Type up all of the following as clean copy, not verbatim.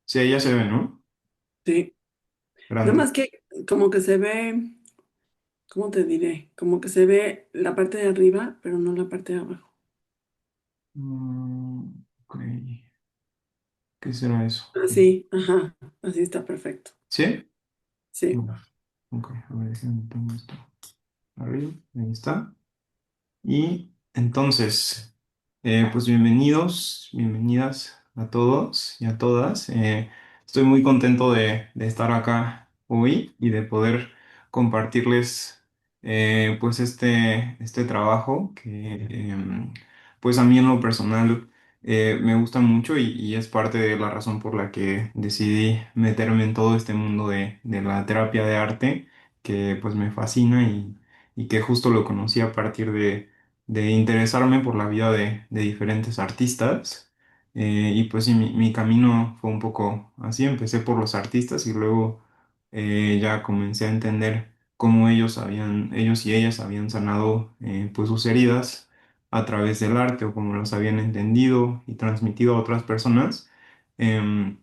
Sí, ahí ya se ve, ¿no? Sí. Nada Grande. más que como que se ve, ¿cómo te diré? Como que se ve la parte de arriba, pero no la parte de abajo. Ok. ¿Qué será eso? Así, ajá, así está perfecto. ¿Sí? Sí. Bueno, ok, a ver, déjame pongo esto arriba. Ahí está. Y entonces, pues bienvenidos, bienvenidas a todos y a todas. Estoy muy contento de estar acá hoy y de poder compartirles pues este trabajo que pues a mí en lo personal me gusta mucho y es parte de la razón por la que decidí meterme en todo este mundo de la terapia de arte que pues me fascina y que justo lo conocí a partir de interesarme por la vida de diferentes artistas. Y pues sí, mi camino fue un poco así, empecé por los artistas y luego ya comencé a entender cómo ellos y ellas habían sanado pues sus heridas a través del arte o cómo los habían entendido y transmitido a otras personas. Em,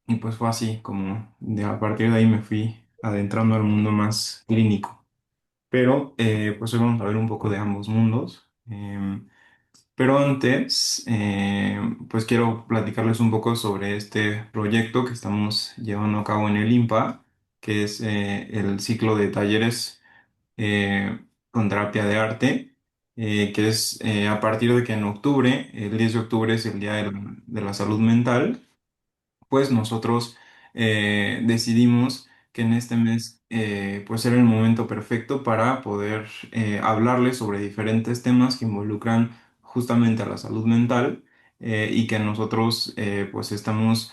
y pues fue así como a partir de ahí me fui adentrando al mundo más clínico. Pero pues hoy vamos a ver un poco de ambos mundos. Pero antes, pues quiero platicarles un poco sobre este proyecto que estamos llevando a cabo en el IMPA, que es el ciclo de talleres eh, con terapia de arte, que es a partir de que en octubre, el 10 de octubre es el Día de la Salud Mental, pues nosotros decidimos que en este mes pues era el momento perfecto para poder hablarles sobre diferentes temas que involucran justamente a la salud mental y que nosotros pues estamos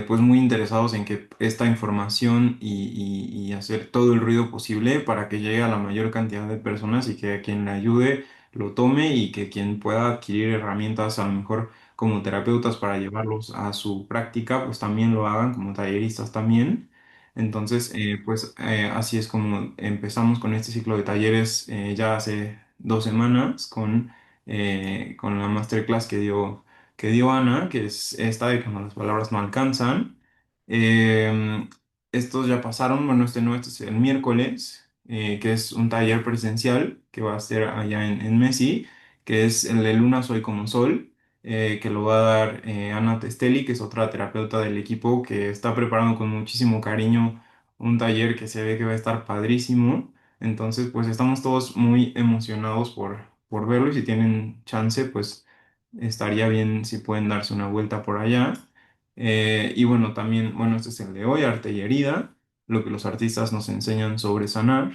pues muy interesados en que esta información y hacer todo el ruido posible para que llegue a la mayor cantidad de personas y que quien le ayude lo tome y que quien pueda adquirir herramientas a lo mejor como terapeutas para llevarlos a su práctica, pues también lo hagan como talleristas también. Entonces, pues así es como empezamos con este ciclo de talleres ya hace 2 semanas con la masterclass que dio Ana, que es esta de cuando las palabras no alcanzan. Eh, Estos ya pasaron, bueno, este no, este es el miércoles, que es un taller presencial que va a ser allá en Messi, que es el de Luna Soy como Sol que lo va a dar Ana Testelli, que es otra terapeuta del equipo que está preparando con muchísimo cariño un taller que se ve que va a estar padrísimo. Entonces, pues estamos todos muy emocionados por verlo y si tienen chance, pues estaría bien si pueden darse una vuelta por allá. Y bueno, también, bueno, este es el de hoy, Arte y Herida, lo que los artistas nos enseñan sobre sanar.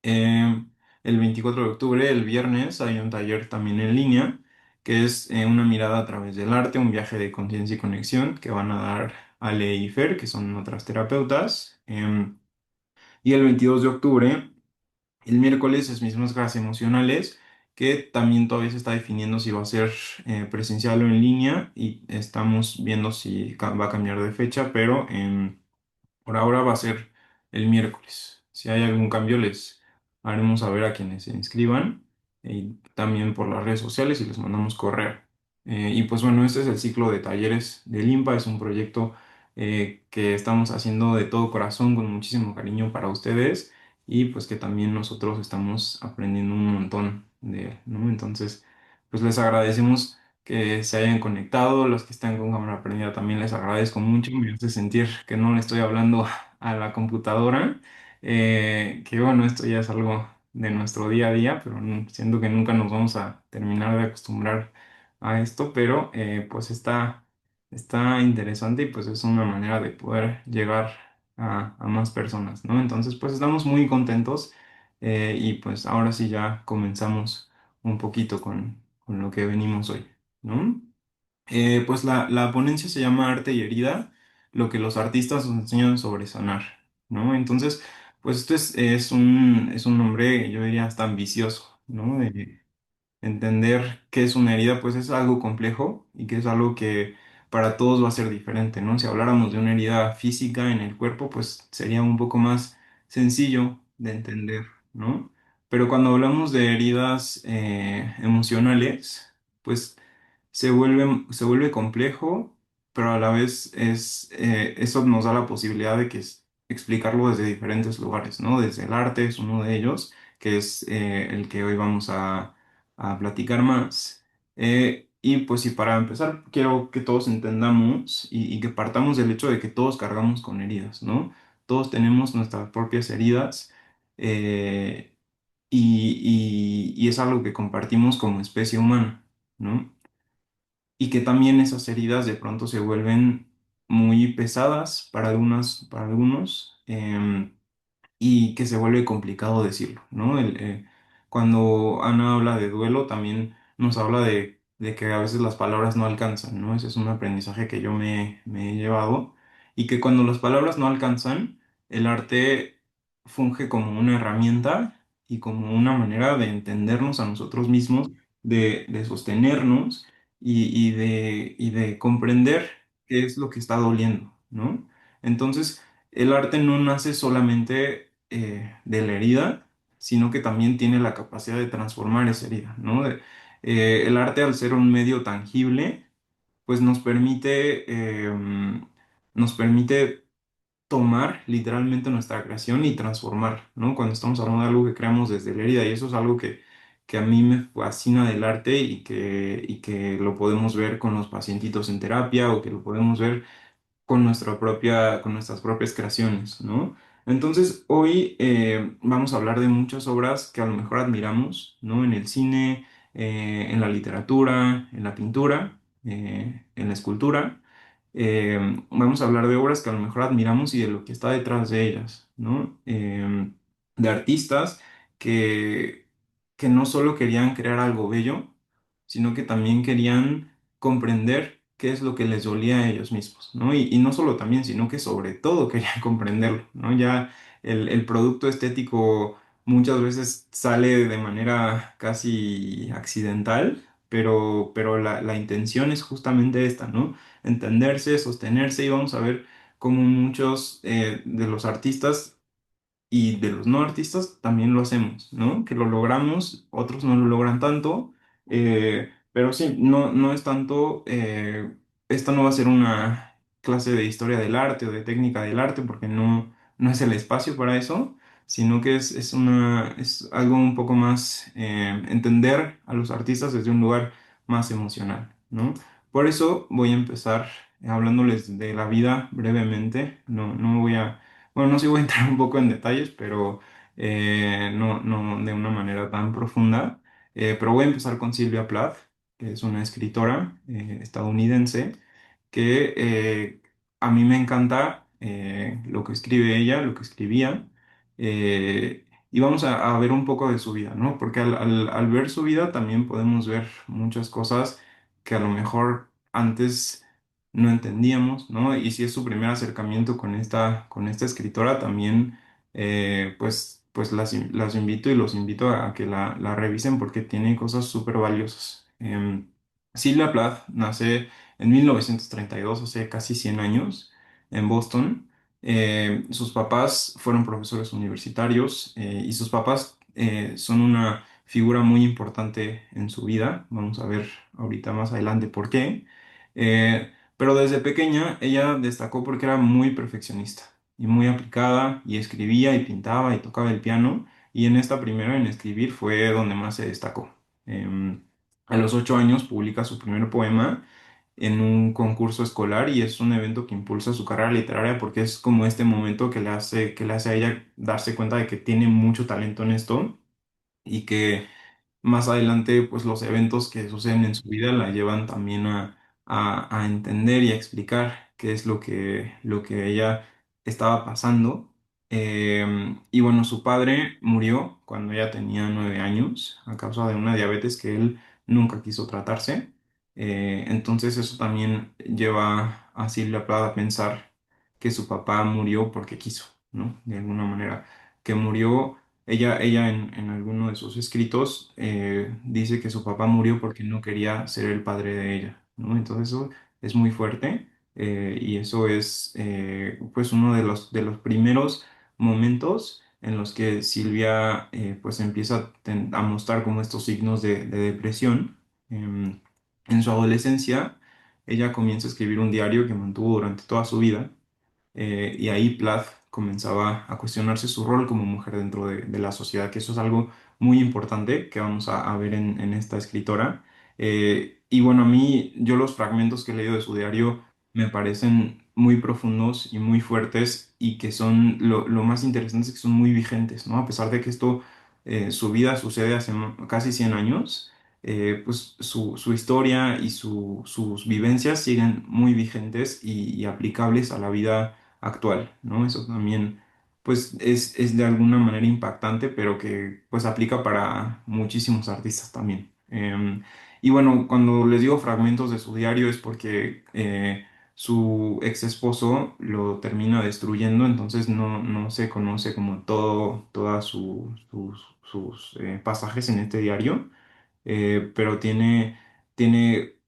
Em, el 24 de octubre, el viernes, hay un taller también en línea, que es una mirada a través del arte, un viaje de conciencia y conexión que van a dar Ale y Fer, que son otras terapeutas. Y el 22 de octubre, el miércoles, es mismas clases emocionales, que también todavía se está definiendo si va a ser presencial o en línea y estamos viendo si va a cambiar de fecha, pero por ahora va a ser el miércoles. Si hay algún cambio, les haremos saber a quienes se inscriban y también por las redes sociales y les mandamos correo. Y pues bueno, este es el ciclo de talleres de Limpa. Es un proyecto que estamos haciendo de todo corazón, con muchísimo cariño para ustedes y pues que también nosotros estamos aprendiendo un montón de él, ¿no? Entonces, pues les agradecemos que se hayan conectado, los que están con cámara prendida también les agradezco mucho, me hace sentir que no le estoy hablando a la computadora, que bueno, esto ya es algo de nuestro día a día, pero siento que nunca nos vamos a terminar de acostumbrar a esto, pero pues está interesante y pues es una manera de poder llegar a más personas, ¿no? Entonces pues estamos muy contentos y pues ahora sí ya comenzamos un poquito con lo que venimos hoy. ¿No? Pues la ponencia se llama Arte y Herida, lo que los artistas nos enseñan sobre sanar, ¿no? Entonces, pues esto es un nombre, yo diría, hasta ambicioso, ¿no? De entender qué es una herida, pues es algo complejo y que es algo que para todos va a ser diferente, ¿no? Si habláramos de una herida física en el cuerpo, pues sería un poco más sencillo de entender, ¿no? Pero cuando hablamos de heridas emocionales, pues se vuelve complejo pero a la vez eso nos da la posibilidad de explicarlo desde diferentes lugares, ¿no? Desde el arte es uno de ellos, que es el que hoy vamos a platicar más. Y pues sí, para empezar, quiero que todos entendamos y que partamos del hecho de que todos cargamos con heridas, ¿no? Todos tenemos nuestras propias heridas. eh, y es algo que compartimos como especie humana, ¿no? Y que también esas heridas de pronto se vuelven muy pesadas para algunos, y que se vuelve complicado decirlo, ¿no? Cuando Ana habla de duelo, también nos habla de que a veces las palabras no alcanzan, ¿no? Ese es un aprendizaje que yo me he llevado y que cuando las palabras no alcanzan, el arte funge como una herramienta y como una manera de entendernos a nosotros mismos, de sostenernos y de comprender qué es lo que está doliendo, ¿no? Entonces, el arte no nace solamente de la herida, sino que también tiene la capacidad de transformar esa herida, ¿no? El arte, al ser un medio tangible, pues nos permite tomar literalmente nuestra creación y transformar, ¿no? Cuando estamos hablando de algo que creamos desde la herida, y eso es algo que a mí me fascina del arte y que lo podemos ver con los pacientitos en terapia o que lo podemos ver con nuestras propias creaciones, ¿no? Entonces, hoy vamos a hablar de muchas obras que a lo mejor admiramos, ¿no? En el cine, en la literatura, en la pintura, en la escultura. Vamos a hablar de obras que a lo mejor admiramos y de lo que está detrás de ellas, ¿no? De artistas que, que no solo querían crear algo bello, sino que también querían comprender qué es lo que les dolía a ellos mismos, ¿no? Y no solo también, sino que sobre todo querían comprenderlo, ¿no? Ya el producto estético muchas veces sale de manera casi accidental, pero la intención es justamente esta, ¿no? Entenderse, sostenerse y vamos a ver cómo muchos de los artistas y de los no artistas también lo hacemos, ¿no? Que lo logramos, otros no lo logran tanto, pero sí, no es tanto, esta no va a ser una clase de historia del arte o de técnica del arte, porque no es el espacio para eso, sino que es algo un poco más, entender a los artistas desde un lugar más emocional, ¿no? Por eso voy a empezar hablándoles de la vida brevemente, no me voy a bueno, no sé, voy a entrar un poco en detalles, pero no de una manera tan profunda. Pero voy a empezar con Sylvia Plath, que es una escritora estadounidense que a mí me encanta lo que escribe ella, lo que escribía. Y vamos a ver un poco de su vida, ¿no? Porque al ver su vida también podemos ver muchas cosas que a lo mejor antes no entendíamos, ¿no? Y si es su primer acercamiento con esta escritora, también pues las invito y los invito a que la revisen porque tiene cosas súper valiosas. Sylvia Plath nace en 1932, hace casi 100 años, en Boston. Sus papás fueron profesores universitarios y sus papás son una figura muy importante en su vida. Vamos a ver ahorita más adelante por qué. Pero desde pequeña ella destacó porque era muy perfeccionista y muy aplicada y escribía y pintaba y tocaba el piano y en esta primera en escribir fue donde más se destacó. Em, a los 8 años publica su primer poema en un concurso escolar y es un evento que impulsa su carrera literaria porque es como este momento que le hace a ella darse cuenta de que tiene mucho talento en esto y que más adelante, pues los eventos que suceden en su vida la llevan también a entender y a explicar qué es lo que ella estaba pasando. Y bueno, su padre murió cuando ella tenía 9 años a causa de una diabetes que él nunca quiso tratarse. Entonces eso también lleva a Silvia Plath a pensar que su papá murió porque quiso, ¿no? De alguna manera, que murió ella en alguno de sus escritos dice que su papá murió porque no quería ser el padre de ella, ¿no? Entonces eso es muy fuerte y eso es pues uno de los primeros momentos en los que Silvia pues empieza a mostrar como estos signos de depresión en su adolescencia ella comienza a escribir un diario que mantuvo durante toda su vida. Y ahí Plath comenzaba a cuestionarse su rol como mujer dentro de la sociedad, que eso es algo muy importante que vamos a ver en esta escritora. Y bueno, a mí, yo los fragmentos que he leído de su diario me parecen muy profundos y muy fuertes y que son, lo más interesante es que son muy vigentes, ¿no? A pesar de que esto, su vida sucede hace casi 100 años. Pues su historia y sus vivencias siguen muy vigentes y aplicables a la vida actual, ¿no? Eso también, pues, es de alguna manera impactante, pero que, pues, aplica para muchísimos artistas también. Y bueno, cuando les digo fragmentos de su diario es porque su ex esposo lo termina destruyendo, entonces no se conoce como todas sus pasajes en este diario, pero tiene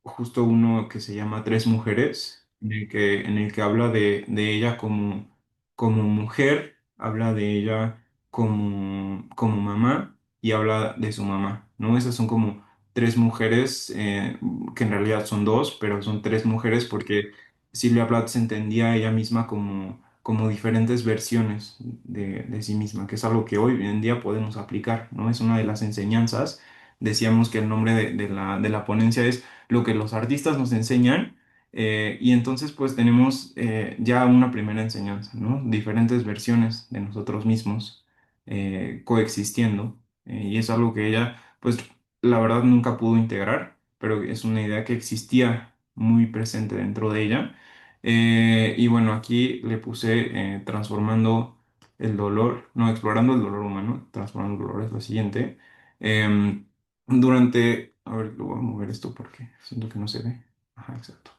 justo uno que se llama Tres Mujeres, en el que habla de ella como mujer, habla de ella como mamá y habla de su mamá, ¿no? Esas son como tres mujeres, que en realidad son dos, pero son tres mujeres porque Silvia Plath se entendía a ella misma como diferentes versiones de sí misma, que es algo que hoy en día podemos aplicar, ¿no? Es una de las enseñanzas. Decíamos que el nombre de la ponencia es lo que los artistas nos enseñan, y entonces pues tenemos ya una primera enseñanza, ¿no? Diferentes versiones de nosotros mismos coexistiendo, y es algo que ella pues la verdad nunca pudo integrar, pero es una idea que existía muy presente dentro de ella. Y bueno, aquí le puse transformando el dolor, no, explorando el dolor humano, transformando el dolor es lo siguiente. Em, a ver, lo voy a mover esto porque siento que no se ve. Ajá, exacto.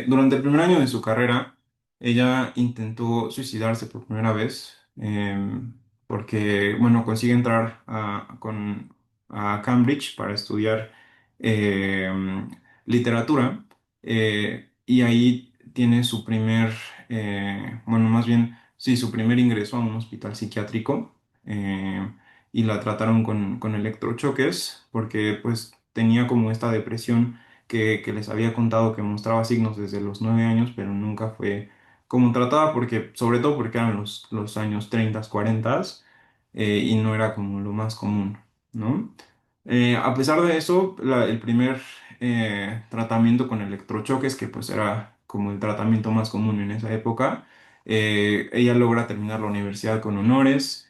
Durante el primer año de su carrera, ella intentó suicidarse por primera vez, porque, bueno, consigue entrar a Cambridge para estudiar literatura, y ahí tiene bueno, más bien, sí, su primer ingreso a un hospital psiquiátrico, y la trataron con electrochoques porque pues tenía como esta depresión que les había contado que mostraba signos desde los 9 años, pero nunca fue como tratada porque, sobre todo porque eran los años 30, 40, y no era como lo más común, ¿no? A pesar de eso, el primer tratamiento con electrochoques, que pues era como el tratamiento más común en esa época, ella logra terminar la universidad con honores,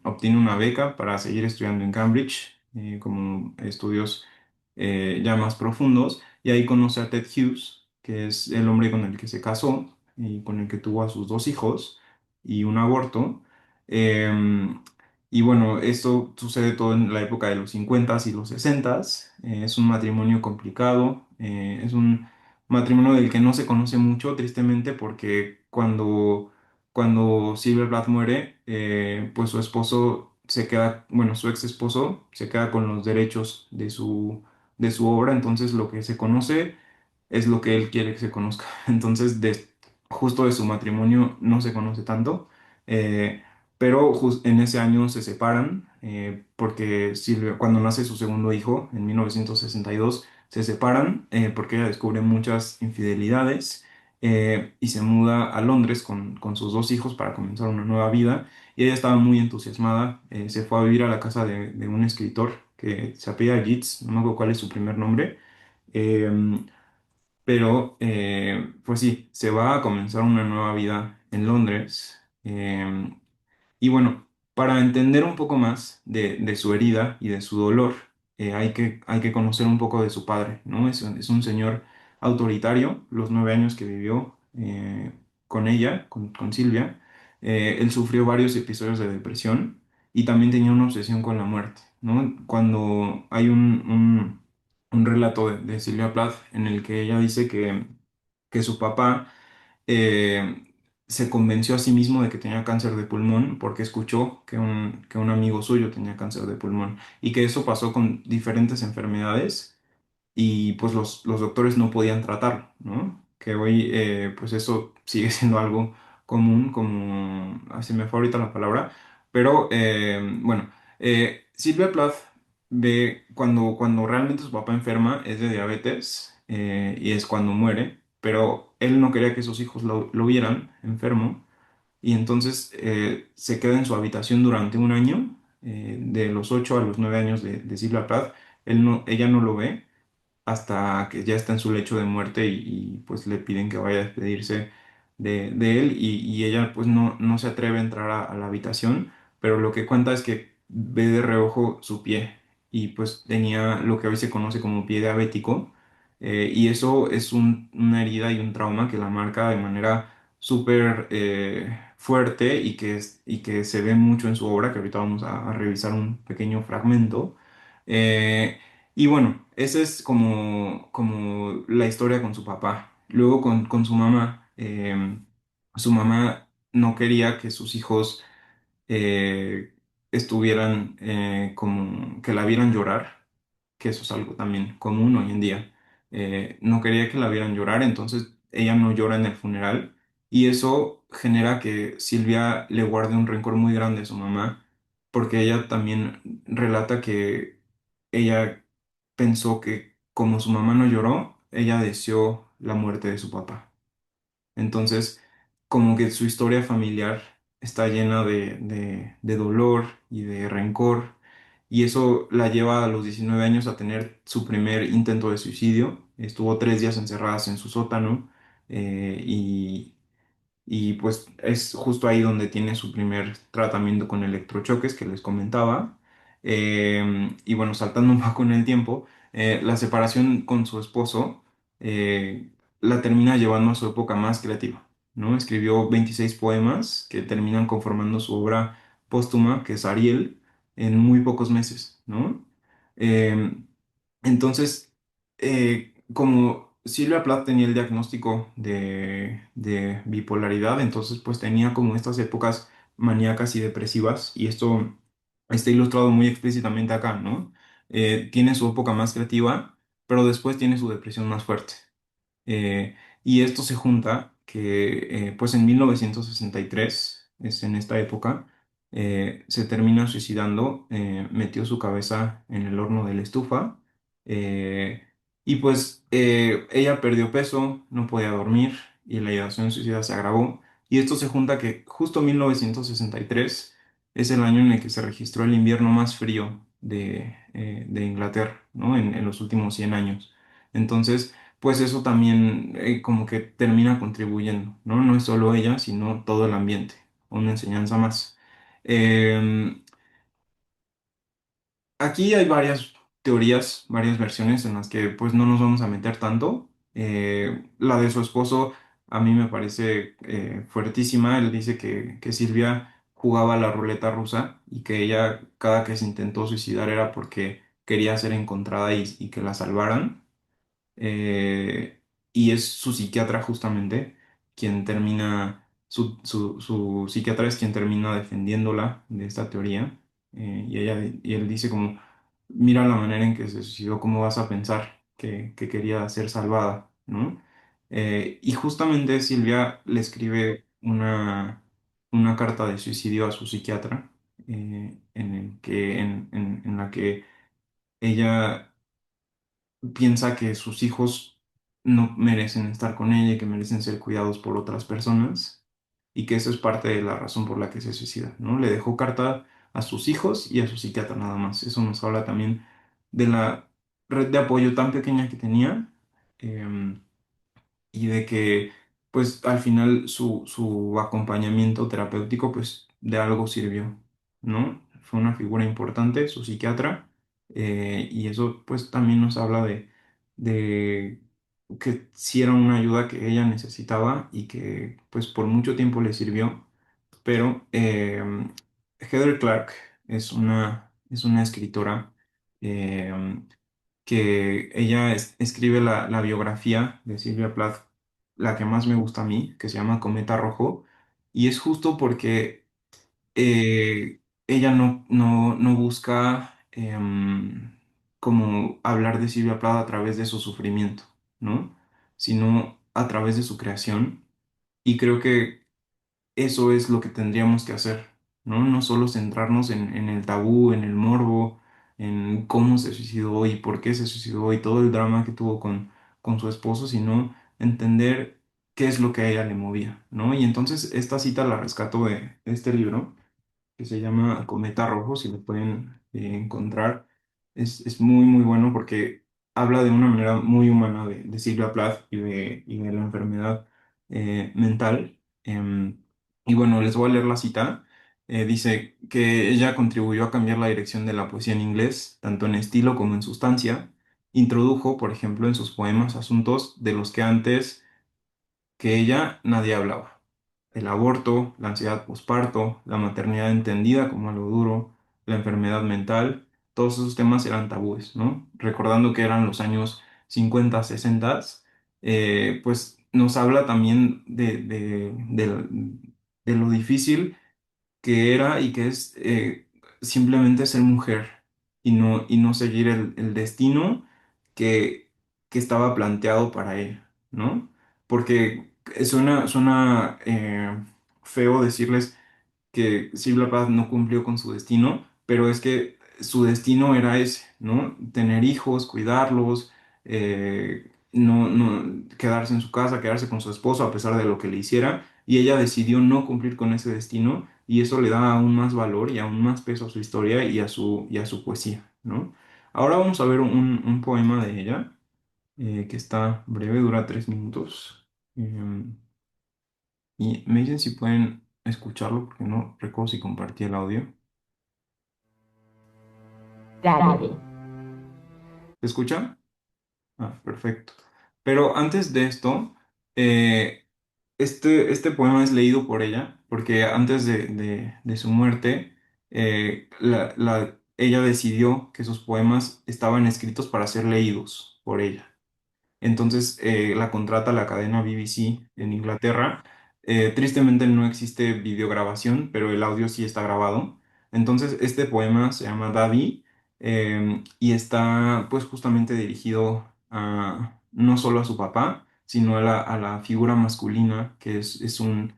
obtiene una beca para seguir estudiando en Cambridge, como estudios ya más profundos, y ahí conoce a Ted Hughes, que es el hombre con el que se casó y con el que tuvo a sus dos hijos y un aborto. Em, y bueno, esto sucede todo en la época de los 50 y los 60. Es un matrimonio complicado, es un matrimonio del que no se conoce mucho, tristemente, porque cuando Silver Blatt muere, pues su esposo se queda, bueno, su ex esposo se queda con los derechos de su obra, entonces lo que se conoce es lo que él quiere que se conozca. Entonces, justo de su matrimonio no se conoce tanto, eh, pero en ese año se separan, porque Silvia, cuando nace su segundo hijo, en 1962, se separan porque ella descubre muchas infidelidades, y se muda a Londres con sus dos hijos para comenzar una nueva vida. Y ella estaba muy entusiasmada, se fue a vivir a la casa de un escritor que se apellida Yeats, no me acuerdo cuál es su primer nombre. em, pero, pues sí, se va a comenzar una nueva vida en Londres. Y bueno, para entender un poco más de su herida y de su dolor, hay que conocer un poco de su padre, ¿no? Es un señor autoritario, los 9 años que vivió con ella, con Silvia. Él sufrió varios episodios de depresión y también tenía una obsesión con la muerte, ¿no? Cuando hay un relato de Silvia Plath en el que ella dice que su papá eh, se convenció a sí mismo de que tenía cáncer de pulmón porque escuchó que un amigo suyo tenía cáncer de pulmón, y que eso pasó con diferentes enfermedades y pues los doctores no podían tratarlo, ¿no? Que hoy pues eso sigue siendo algo común, como, se me fue ahorita la palabra, pero bueno, Silvia Plath ve cuando realmente su papá enferma es de diabetes, y es cuando muere, pero él no quería que sus hijos lo vieran enfermo y entonces se queda en su habitación durante un año, de los 8 a los 9 años de Silvia Plath. Ella no lo ve hasta que ya está en su lecho de muerte pues le piden que vaya a despedirse de él y ella pues no se atreve a entrar a la habitación, pero lo que cuenta es que ve de reojo su pie y pues tenía lo que hoy se conoce como pie diabético, y eso es una herida y un trauma que la marca de manera súper fuerte y que se ve mucho en su obra, que ahorita vamos a revisar un pequeño fragmento. Eh, y bueno, esa es como la historia con su papá. Luego con su mamá no quería que sus hijos estuvieran como que la vieran llorar, que eso es algo también común hoy en día. No quería que la vieran llorar, entonces ella no llora en el funeral y eso genera que Silvia le guarde un rencor muy grande a su mamá, porque ella también relata que ella pensó que como su mamá no lloró, ella deseó la muerte de su papá. Entonces, como que su historia familiar está llena de dolor y de rencor, y eso la lleva a los 19 años a tener su primer intento de suicidio. Estuvo 3 días encerradas en su sótano, y pues es justo ahí donde tiene su primer tratamiento con electrochoques que les comentaba. Y bueno, saltando un poco en el tiempo, la separación con su esposo eh, la termina llevando a su época más creativa, ¿no? Escribió 26 poemas que terminan conformando su obra póstuma, que es Ariel, en muy pocos meses, ¿no? Em, entonces, como Silvia Plath tenía el diagnóstico de bipolaridad, entonces pues tenía como estas épocas maníacas y depresivas, y esto está ilustrado muy explícitamente acá, ¿no? Tiene su época más creativa, pero después tiene su depresión más fuerte. Y esto se junta que, pues en 1963, es en esta época, se termina suicidando, metió su cabeza en el horno de la estufa, eh, y pues ella perdió peso, no podía dormir y la ideación suicida se agravó. Y esto se junta que justo 1963 es el año en el que se registró el invierno más frío de Inglaterra, ¿no? En los últimos 100 años. Entonces, pues eso también como que termina contribuyendo, ¿no? No es solo ella, sino todo el ambiente, una enseñanza más. Em, Aquí hay varias teorías, varias versiones en las que pues no nos vamos a meter tanto. La de su esposo a mí me parece fuertísima. Él dice que Silvia jugaba a la ruleta rusa y que ella cada que se intentó suicidar era porque quería ser encontrada y que la salvaran, eh, y es su psiquiatra justamente quien termina, su psiquiatra es quien termina defendiéndola de esta teoría, y él dice como, mira la manera en que se suicidó, ¿cómo vas a pensar que quería ser salvada, ¿no? Y justamente Silvia le escribe una carta de suicidio a su psiquiatra, en la que ella piensa que sus hijos no merecen estar con ella y que merecen ser cuidados por otras personas, y que eso es parte de la razón por la que se suicida, ¿no? Le dejó carta a sus hijos y a su psiquiatra nada más. Eso nos habla también de la red de apoyo tan pequeña que tenía, em, y de que pues al final su acompañamiento terapéutico pues de algo sirvió, ¿no? Fue una figura importante, su psiquiatra, y eso pues también nos habla de que sí era una ayuda que ella necesitaba y que pues por mucho tiempo le sirvió, pero Heather Clark es una escritora, que ella escribe la biografía de Silvia Plath, la que más me gusta a mí, que se llama Cometa Rojo, y es justo porque ella no busca como hablar de Silvia Plath a través de su sufrimiento, ¿no? Sino a través de su creación, y creo que eso es lo que tendríamos que hacer, ¿no? No solo centrarnos en el tabú, en el morbo, en cómo se suicidó y por qué se suicidó y todo el drama que tuvo con su esposo, sino entender qué es lo que a ella le movía, ¿no? Y entonces esta cita la rescato de este libro que se llama Cometa Rojo, si lo pueden encontrar. Es muy, muy bueno porque habla de una manera muy humana de Silvia Plath y de la enfermedad mental. Y bueno, les voy a leer la cita. Dice que ella contribuyó a cambiar la dirección de la poesía en inglés, tanto en estilo como en sustancia. Introdujo, por ejemplo, en sus poemas asuntos de los que antes que ella nadie hablaba: el aborto, la ansiedad posparto, la maternidad entendida como algo duro, la enfermedad mental. Todos esos temas eran tabúes, ¿no? Recordando que eran los años 50, 60, pues nos habla también de lo difícil que era y que es simplemente ser mujer y no seguir el destino que, que estaba planteado para ella, ¿no? Porque suena feo decirles que Silvia Plath no cumplió con su destino, pero es que su destino era ese, ¿no? Tener hijos, cuidarlos, no quedarse en su casa, quedarse con su esposo a pesar de lo que le hiciera, y ella decidió no cumplir con ese destino, y eso le da aún más valor y aún más peso a su historia y a su poesía, ¿no? Ahora vamos a ver un poema de ella, que está breve, dura 3 minutos. Y me dicen si pueden escucharlo, porque no recuerdo si compartí el audio. Daddy. ¿Se escucha? Ah, perfecto. Pero antes de esto, eh, este poema es leído por ella, porque antes de su muerte, ella decidió que sus poemas estaban escritos para ser leídos por ella. Entonces la contrata la cadena BBC en Inglaterra. Tristemente no existe videograbación, pero el audio sí está grabado. Entonces este poema se llama Daddy, y está pues justamente dirigido no solo a su papá, sino a a la figura masculina, que es un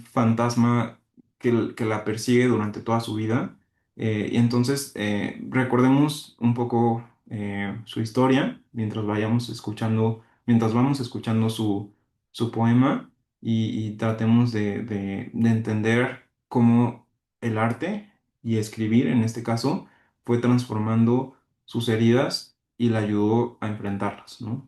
fantasma que la persigue durante toda su vida. Y entonces recordemos un poco su historia mientras vamos escuchando su poema y tratemos de entender cómo el arte y escribir, en este caso, fue transformando sus heridas y la ayudó a enfrentarlas, ¿no?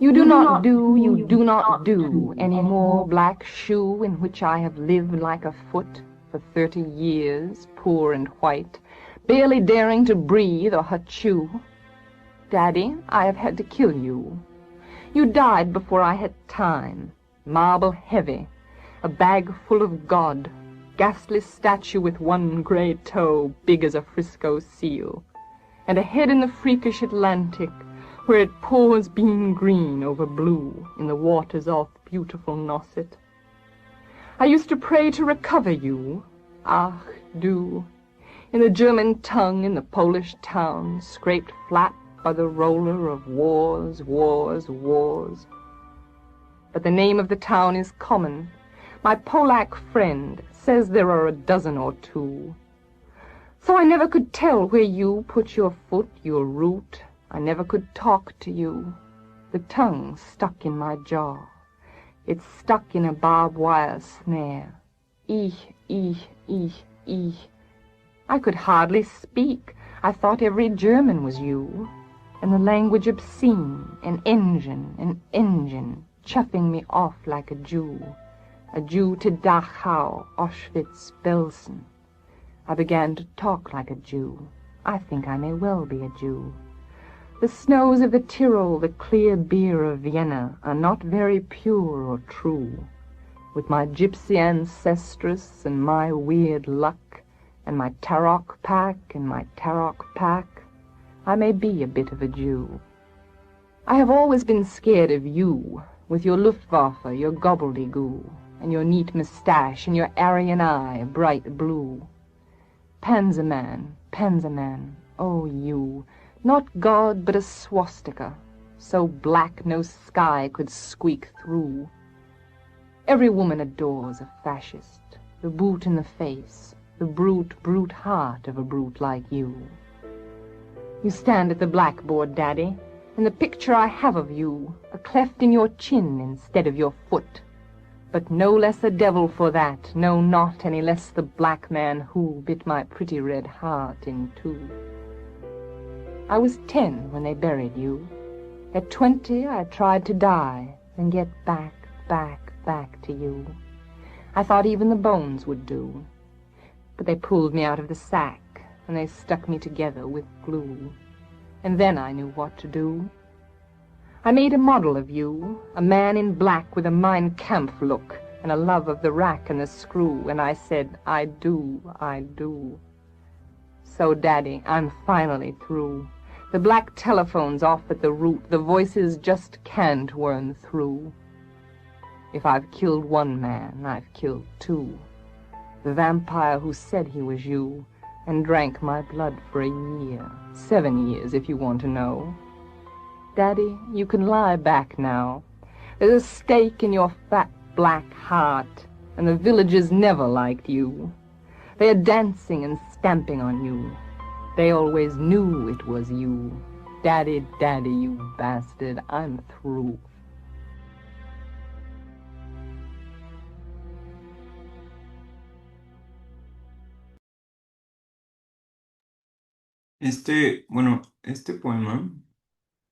You do not do any more black shoe in which I have lived like a foot for 30 years, poor and white, barely daring to breathe or chew. Daddy, I have had to kill you. You died before I had time, marble heavy, a bag full of God, ghastly statue with one gray toe big as a Frisco seal, and a head in the freakish Atlantic, where it pours bean green over blue in the waters off beautiful Nauset. I used to pray to recover you, ach du, in the German tongue in the Polish town, scraped flat by the roller of wars, wars, wars. But the name of the town is common. My Polack friend says there are a dozen or two. So I never could tell where you put your foot, your root. I never could talk to you. The tongue stuck in my jaw. It's stuck in a barbed wire snare. Ich, ich, ich, ich. I could hardly speak. I thought every German was you. And the language obscene, an engine, chuffing me off like a Jew to Dachau, Auschwitz, Belsen. I began to talk like a Jew. I think I may well be a Jew. The snows of the Tyrol, the clear beer of Vienna, are not very pure or true. With my gypsy ancestress and my weird luck, and my Tarok pack and my Tarok pack, I may be a bit of a Jew. I have always been scared of you, with your Luftwaffe, your gobbledygoo, and your neat moustache, and your Aryan eye, bright blue. Panzerman, Panzerman, oh you, not God but a swastika, so black no sky could squeak through. Every woman adores a fascist, the boot in the face, the brute heart of a brute like you. You stand at the blackboard, Daddy. And the picture I have of you, a cleft in your chin instead of your foot. But no less a devil for that, no, not any less the black man who bit my pretty red heart in two. I was 10 when they buried you. At 20 I tried to die and get back to you. I thought even the bones would do. But they pulled me out of the sack and they stuck me together with glue. And then I knew what to do. I made a model of you, a man in black with a Mein Kampf look and a love of the rack and the screw, and I said, I do, I do. So, Daddy, I'm finally through. The black telephone's off at the root. The voices just can't worm through. If I've killed one man, I've killed two. The vampire who said he was you and drank my blood for a year. 7 years, if you want to know. Daddy, you can lie back now. There's a stake in your fat black heart, and the villagers never liked you. They are dancing and stamping on you. They always knew it was you. Daddy, Daddy, you bastard, I'm through. Este poema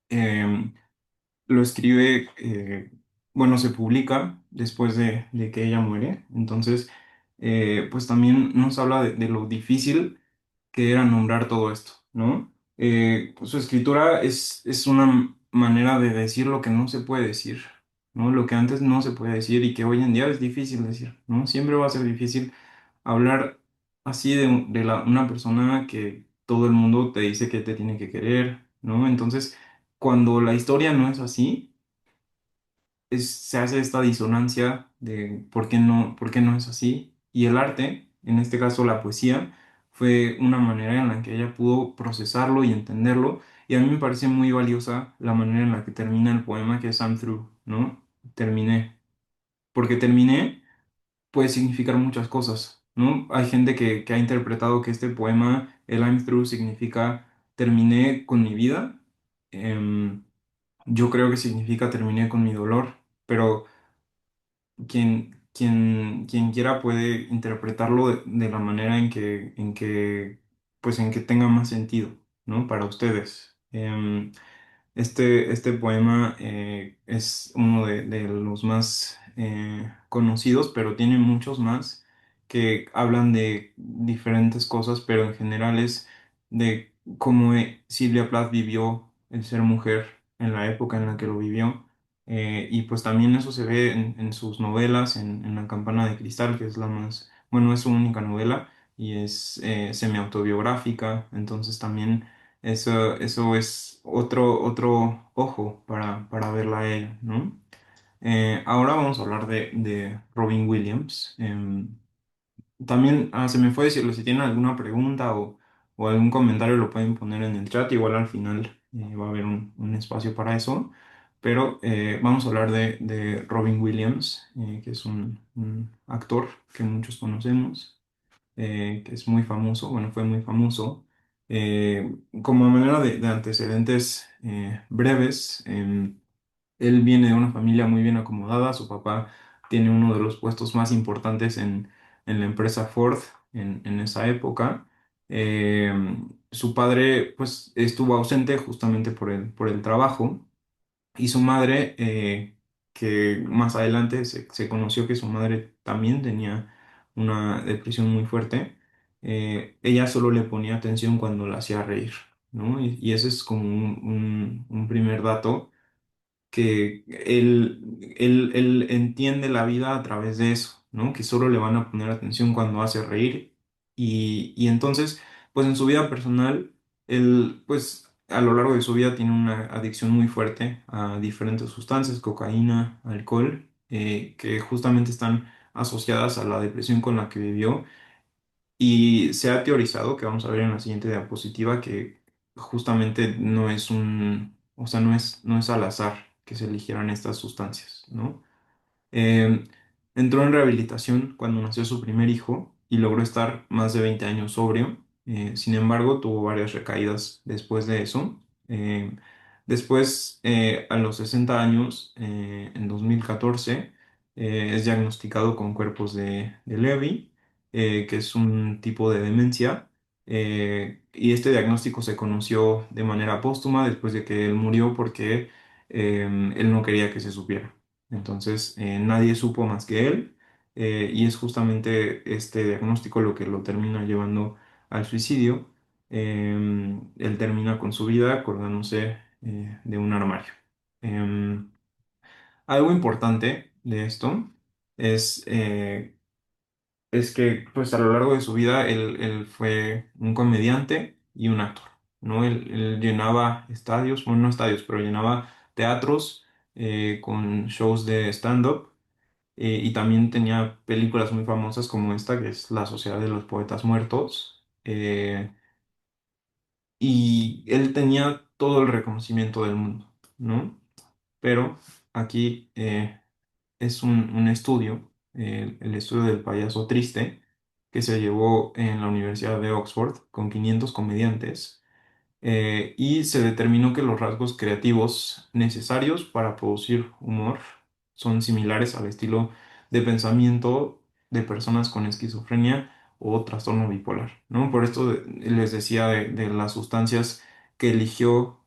em, lo escribe, bueno, se publica después de que ella muere. Entonces, pues también nos habla de lo difícil que era nombrar todo esto, ¿no? Su escritura es una manera de decir lo que no se puede decir, ¿no? Lo que antes no se puede decir y que hoy en día es difícil decir, ¿no? Siempre va a ser difícil hablar así una persona que todo el mundo te dice que te tiene que querer, ¿no? Entonces, cuando la historia no es así, se hace esta disonancia de por qué no es así. Y el arte, en este caso la poesía, fue una manera en la que ella pudo procesarlo y entenderlo. Y a mí me parece muy valiosa la manera en la que termina el poema, que es I'm through, ¿no? Terminé. Porque terminé puede significar muchas cosas, ¿no? Hay gente que ha interpretado que este poema, el I'm through, significa terminé con mi vida. Yo creo que significa terminé con mi dolor, pero quien quiera puede interpretarlo de la manera pues en que tenga más sentido, ¿no? Para ustedes. Este poema es uno de los más conocidos, pero tiene muchos más que hablan de diferentes cosas, pero en general es de cómo Silvia Plath vivió el ser mujer en la época en la que lo vivió. Y pues también eso se ve en sus novelas, en La Campana de Cristal, que es la más, bueno, es su única novela y es semi-autobiográfica, entonces también eso es otro ojo para verla a ella, ¿no? Ahora vamos a hablar de Robin Williams. También se me fue decirlo, si tienen alguna pregunta o algún comentario lo pueden poner en el chat, igual al final va a haber un espacio para eso. Pero vamos a hablar de Robin Williams, que es un actor que muchos conocemos, que es muy famoso, bueno, fue muy famoso. Como manera de antecedentes breves, él viene de una familia muy bien acomodada, su papá tiene uno de los puestos más importantes en la empresa Ford en esa época. Eh, Su padre pues estuvo ausente justamente por el trabajo y su madre, que más adelante se conoció que su madre también tenía una depresión muy fuerte, ella solo le ponía atención cuando la hacía reír, ¿no? Y ese es como un primer dato que él entiende la vida a través de eso, ¿no? Que solo le van a poner atención cuando hace reír. Y entonces, pues en su vida personal, él, pues a lo largo de su vida tiene una adicción muy fuerte a diferentes sustancias, cocaína, alcohol, que justamente están asociadas a la depresión con la que vivió. Y se ha teorizado, que vamos a ver en la siguiente diapositiva, que justamente no es o sea, no es al azar que se eligieran estas sustancias, ¿no? Eh, Entró en rehabilitación cuando nació su primer hijo y logró estar más de 20 años sobrio. Sin embargo, tuvo varias recaídas después de eso. Después, a los 60 años, en 2014, es diagnosticado con cuerpos de Lewy, que es un tipo de demencia. Y este diagnóstico se conoció de manera póstuma después de que él murió porque él no quería que se supiera. Entonces, nadie supo más que él, y es justamente este diagnóstico lo que lo termina llevando al suicidio. Él termina con su vida colgándose de un armario. Em, Algo importante de esto es, es que pues a lo largo de su vida él fue un comediante y un actor, ¿no? Él llenaba estadios, bueno, no estadios, pero llenaba teatros con shows de stand-up, y también tenía películas muy famosas como esta, que es La Sociedad de los Poetas Muertos. Y él tenía todo el reconocimiento del mundo, ¿no? Pero aquí es un estudio, el estudio del payaso triste, que se llevó en la Universidad de Oxford con 500 comediantes, y se determinó que los rasgos creativos necesarios para producir humor son similares al estilo de pensamiento de personas con esquizofrenia o trastorno bipolar, ¿no? Por esto les decía de las sustancias que eligió,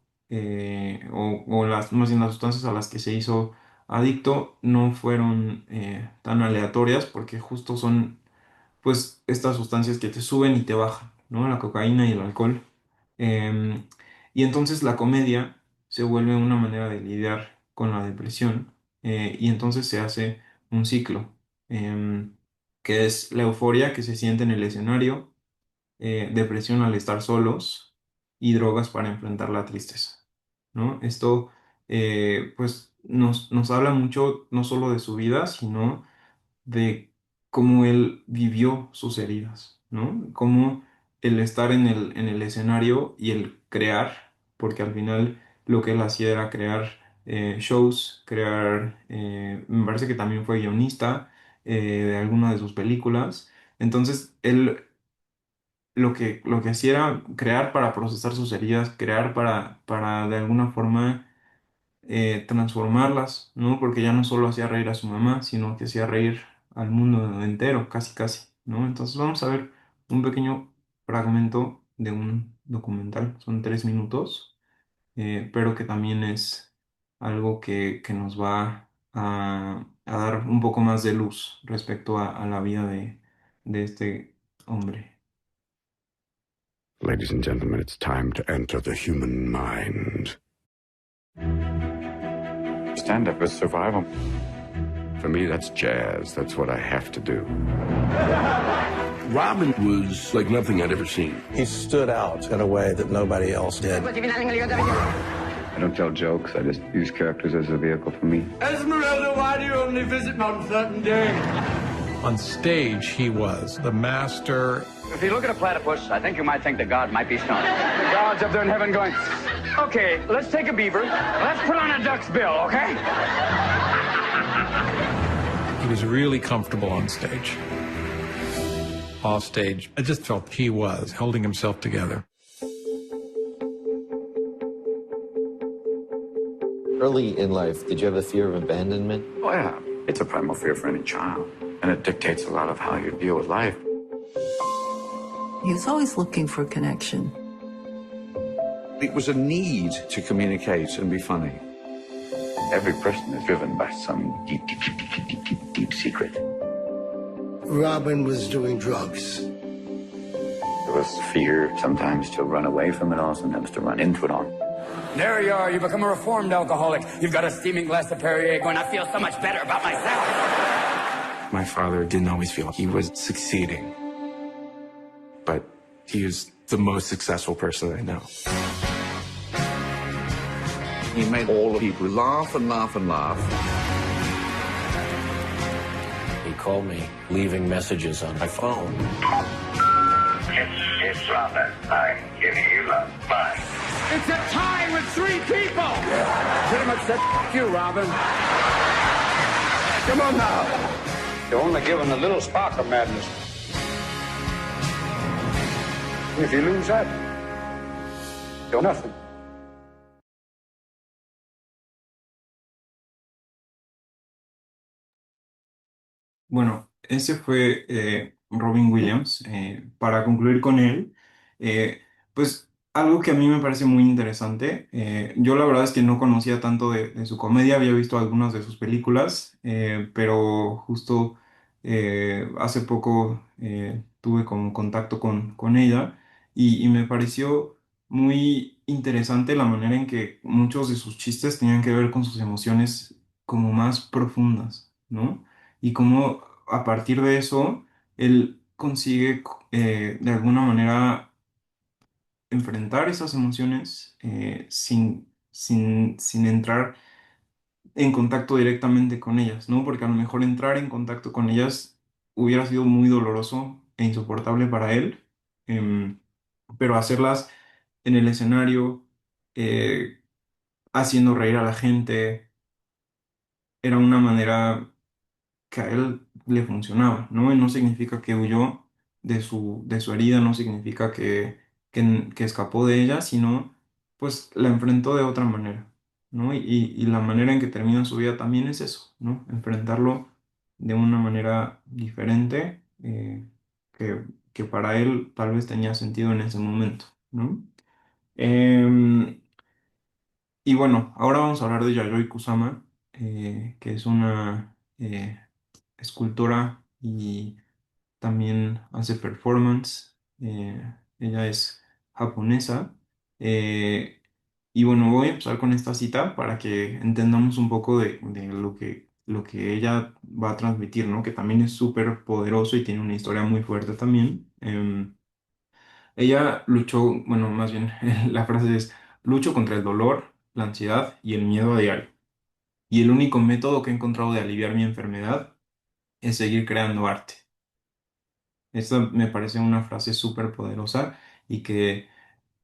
o las, más bien las sustancias a las que se hizo adicto no fueron tan aleatorias, porque justo son pues estas sustancias que te suben y te bajan, ¿no? La cocaína y el alcohol. Em, y entonces la comedia se vuelve una manera de lidiar con la depresión, y entonces se hace un ciclo, em, que es la euforia que se siente en el escenario, depresión al estar solos y drogas para enfrentar la tristeza, ¿no? Esto pues nos habla mucho no solo de su vida, sino de cómo él vivió sus heridas, ¿no? Cómo el estar en el escenario y el crear, porque al final lo que él hacía era crear shows, crear, me parece que también fue guionista de alguna de sus películas. Entonces, él lo que hacía era crear para procesar sus heridas, crear para de alguna forma transformarlas, ¿no? Porque ya no solo hacía reír a su mamá, sino que hacía reír al mundo entero, casi casi, ¿no? Entonces vamos a ver un pequeño fragmento de un documental, son 3 minutos, pero que también es algo que nos va a dar un poco más de luz respecto a la vida de este hombre. Ladies and gentlemen, it's time to enter the human mind. Stand-up is survival. For me, that's jazz. That's what I have to do. Robin was like nothing I'd ever seen. He stood out in a way that nobody else did. I don't tell jokes. I just use characters as a vehicle for me. Esmeralda, why do you only visit on certain days? On stage, he was the master. If you look at a platypus, I think you might think that God might be stoned. The God's up there in heaven going, okay, let's take a beaver. Let's put on a duck's bill, okay? He was really comfortable on stage. Off stage, I just felt he was holding himself together. Early in life, did you have a fear of abandonment? Oh, yeah. It's a primal fear for any child. And it dictates a lot of how you deal with life. He was always looking for connection. It was a need to communicate and be funny. Every person is driven by some deep secret. Robin was doing drugs. There was fear sometimes to run away from it all, sometimes to run into it all. There you are. You become a reformed alcoholic. You've got a steaming glass of Perrier going, I feel so much better about myself. My father didn't always feel he was succeeding, but he is the most successful person I know. He made all the people laugh and laugh and laugh. He called me, leaving messages on my phone. It's Robin. I'm giving you love. Bye. It's a tie with 3 people. Pretty much said, you, Robin. Come on now. You're only given a little spark of madness. If you lose that, you're nothing. Bueno, ese fue Robin Williams. Para concluir con él, pues algo que a mí me parece muy interesante, yo la verdad es que no conocía tanto de su comedia, había visto algunas de sus películas, pero justo hace poco tuve como contacto con ella y me pareció muy interesante la manera en que muchos de sus chistes tenían que ver con sus emociones como más profundas, ¿no? Y cómo a partir de eso él consigue de alguna manera enfrentar esas emociones sin entrar en contacto directamente con ellas, ¿no? Porque a lo mejor entrar en contacto con ellas hubiera sido muy doloroso e insoportable para él, em, pero hacerlas en el escenario, eh, haciendo reír a la gente, era una manera que a él le funcionaba, ¿no? Y no significa que huyó de su herida, no significa que escapó de ella, sino pues la enfrentó de otra manera, ¿no? Y la manera en que termina su vida también es eso, ¿no? Enfrentarlo de una manera diferente, que para él tal vez tenía sentido en ese momento, ¿no? Em, y bueno, ahora vamos a hablar de Yayoi Kusama, que es una escultora y también hace performance. Ella es japonesa. eh, y bueno, voy a empezar con esta cita para que entendamos un poco de lo que ella va a transmitir, ¿no? Que también es súper poderoso y tiene una historia muy fuerte también. Ella luchó, bueno, más bien la frase es, lucho contra el dolor, la ansiedad y el miedo a diario. Y el único método que he encontrado de aliviar mi enfermedad es seguir creando arte. Esta me parece una frase súper poderosa y que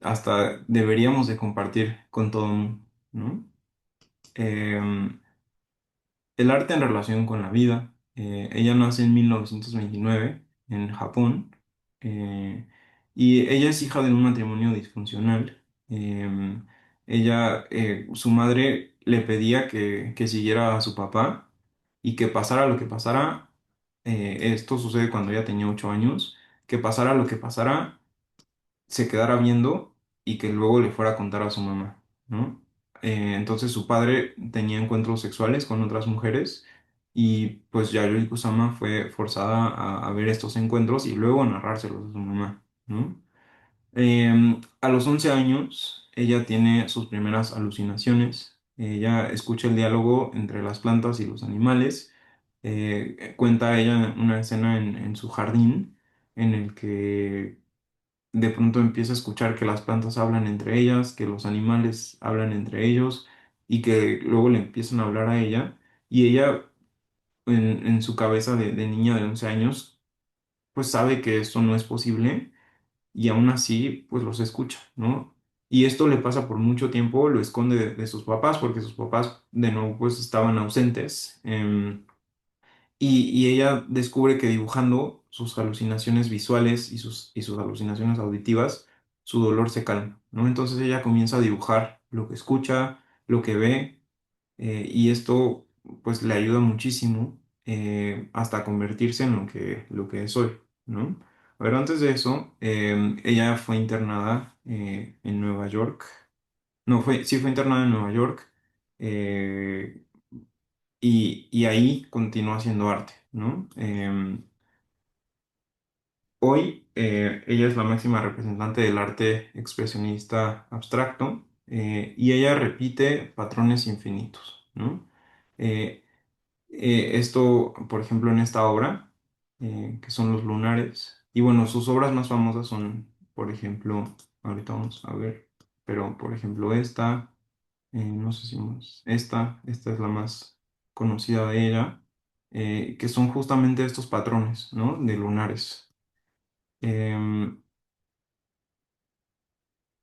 hasta deberíamos de compartir con todo el mundo, ¿no? Em, el arte en relación con la vida. Ella nace en 1929 en Japón, eh, y ella es hija de un matrimonio disfuncional. Em, su madre le pedía que siguiera a su papá y que pasara lo que pasara. Esto sucede cuando ella tenía 8 años, que pasara lo que pasara se quedara viendo y que luego le fuera a contar a su mamá, ¿no? Entonces su padre tenía encuentros sexuales con otras mujeres y pues Yayoi Kusama fue forzada a ver estos encuentros y luego a narrárselos a su mamá, ¿no? A los 11 años ella tiene sus primeras alucinaciones, ella escucha el diálogo entre las plantas y los animales. Cuenta ella una escena en su jardín en el que de pronto empieza a escuchar que las plantas hablan entre ellas, que los animales hablan entre ellos y que luego le empiezan a hablar a ella. Y ella, en su cabeza de niña de 11 años, pues sabe que esto no es posible y aún así, pues los escucha, ¿no? Y esto le pasa por mucho tiempo, lo esconde de sus papás porque sus papás de nuevo pues estaban ausentes. Y ella descubre que dibujando sus alucinaciones visuales y sus alucinaciones auditivas, su dolor se calma, ¿no? Entonces ella comienza a dibujar lo que escucha, lo que ve, y esto pues le ayuda muchísimo hasta convertirse en lo que es hoy, ¿no? A ver, antes de eso, ella fue internada en Nueva York. No, sí fue internada en Nueva York. eh, y ahí continuó haciendo arte, ¿no? Hoy ella es la máxima representante del arte expresionista abstracto, y ella repite patrones infinitos, ¿no? Eh, Esto, por ejemplo, en esta obra, que son los lunares, y bueno, sus obras más famosas son, por ejemplo, ahorita vamos a ver, pero por ejemplo esta. No sé si esta es la más conocida de ella, que son justamente estos patrones, ¿no? De lunares. Em,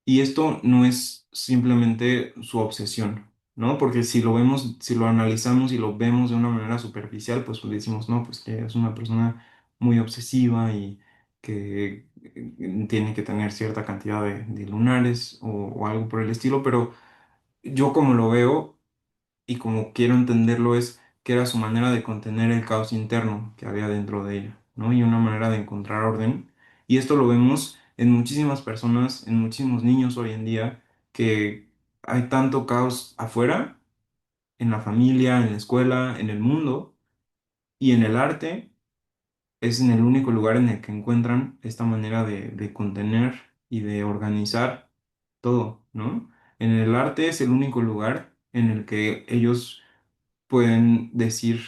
y esto no es simplemente su obsesión, ¿no? Porque si lo vemos, si lo analizamos y lo vemos de una manera superficial, pues decimos, no, pues que es una persona muy obsesiva y que tiene que tener cierta cantidad de lunares o algo por el estilo, pero yo como lo veo y como quiero entenderlo es que era su manera de contener el caos interno que había dentro de ella, ¿no? Y una manera de encontrar orden. Y esto lo vemos en muchísimas personas, en muchísimos niños hoy en día, que hay tanto caos afuera, en la familia, en la escuela, en el mundo, y en el arte es en el único lugar en el que encuentran esta manera de contener y de organizar todo, ¿no? En el arte es el único lugar en el que ellos pueden decir,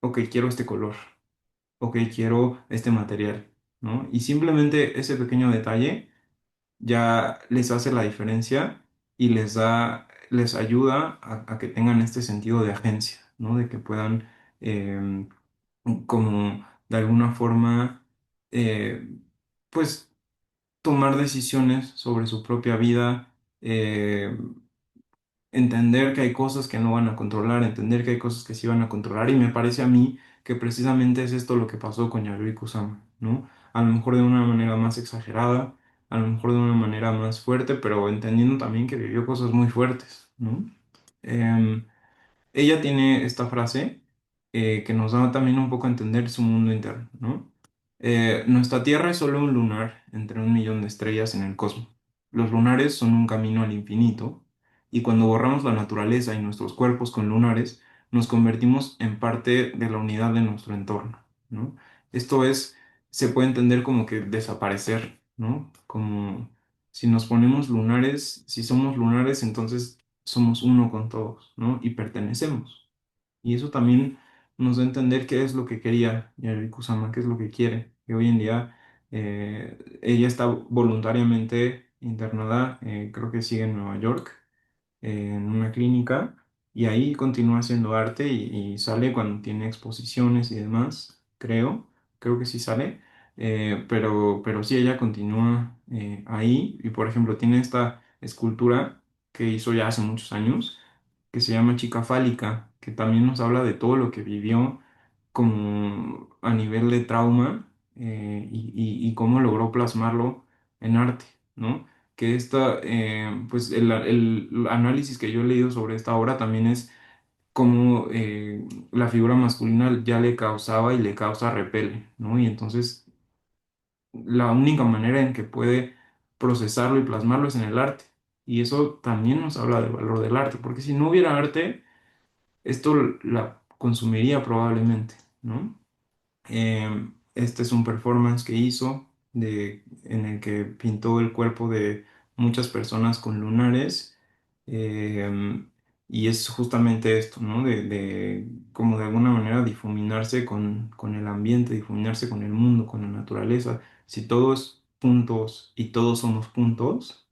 ok, quiero este color, ok, quiero este material, ¿no? Y simplemente ese pequeño detalle ya les hace la diferencia y les ayuda a que tengan este sentido de agencia, ¿no? De que puedan em, como de alguna forma, eh, pues tomar decisiones sobre su propia vida, entender que hay cosas que no van a controlar, entender que hay cosas que sí van a controlar, y me parece a mí que precisamente es esto lo que pasó con Yayoi Kusama, ¿no? A lo mejor de una manera más exagerada, a lo mejor de una manera más fuerte, pero entendiendo también que vivió cosas muy fuertes, ¿no? Em, Ella tiene esta frase que nos da también un poco a entender su mundo interno, ¿no? Nuestra Tierra es solo un lunar entre un millón de estrellas en el cosmos. Los lunares son un camino al infinito, y cuando borramos la naturaleza y nuestros cuerpos con lunares, nos convertimos en parte de la unidad de nuestro entorno, ¿no? Esto es, se puede entender como que desaparecer, ¿no? Como si nos ponemos lunares, si somos lunares, entonces somos uno con todos, ¿no? Y pertenecemos. Y eso también nos da a entender qué es lo que quería Yayoi Kusama, qué es lo que quiere. Que hoy en día ella está voluntariamente internada, creo que sigue en Nueva York, en una clínica, y ahí continúa haciendo arte y sale cuando tiene exposiciones y demás, creo que sí sale, pero sí, ella continúa ahí, y por ejemplo tiene esta escultura que hizo ya hace muchos años, que se llama Chica Fálica, que también nos habla de todo lo que vivió como a nivel de trauma, y cómo logró plasmarlo en arte, ¿no? Que pues el análisis que yo he leído sobre esta obra también es cómo la figura masculina ya le causaba y le causa repele, ¿no? Y entonces la única manera en que puede procesarlo y plasmarlo es en el arte. Y eso también nos habla del valor del arte, porque si no hubiera arte, esto la consumiría probablemente, ¿no? Este es un performance que hizo en el que pintó el cuerpo de muchas personas con lunares. em, y es justamente esto, ¿no? De como de alguna manera difuminarse con el ambiente, difuminarse con el mundo, con la naturaleza. Si todos puntos y todos somos puntos,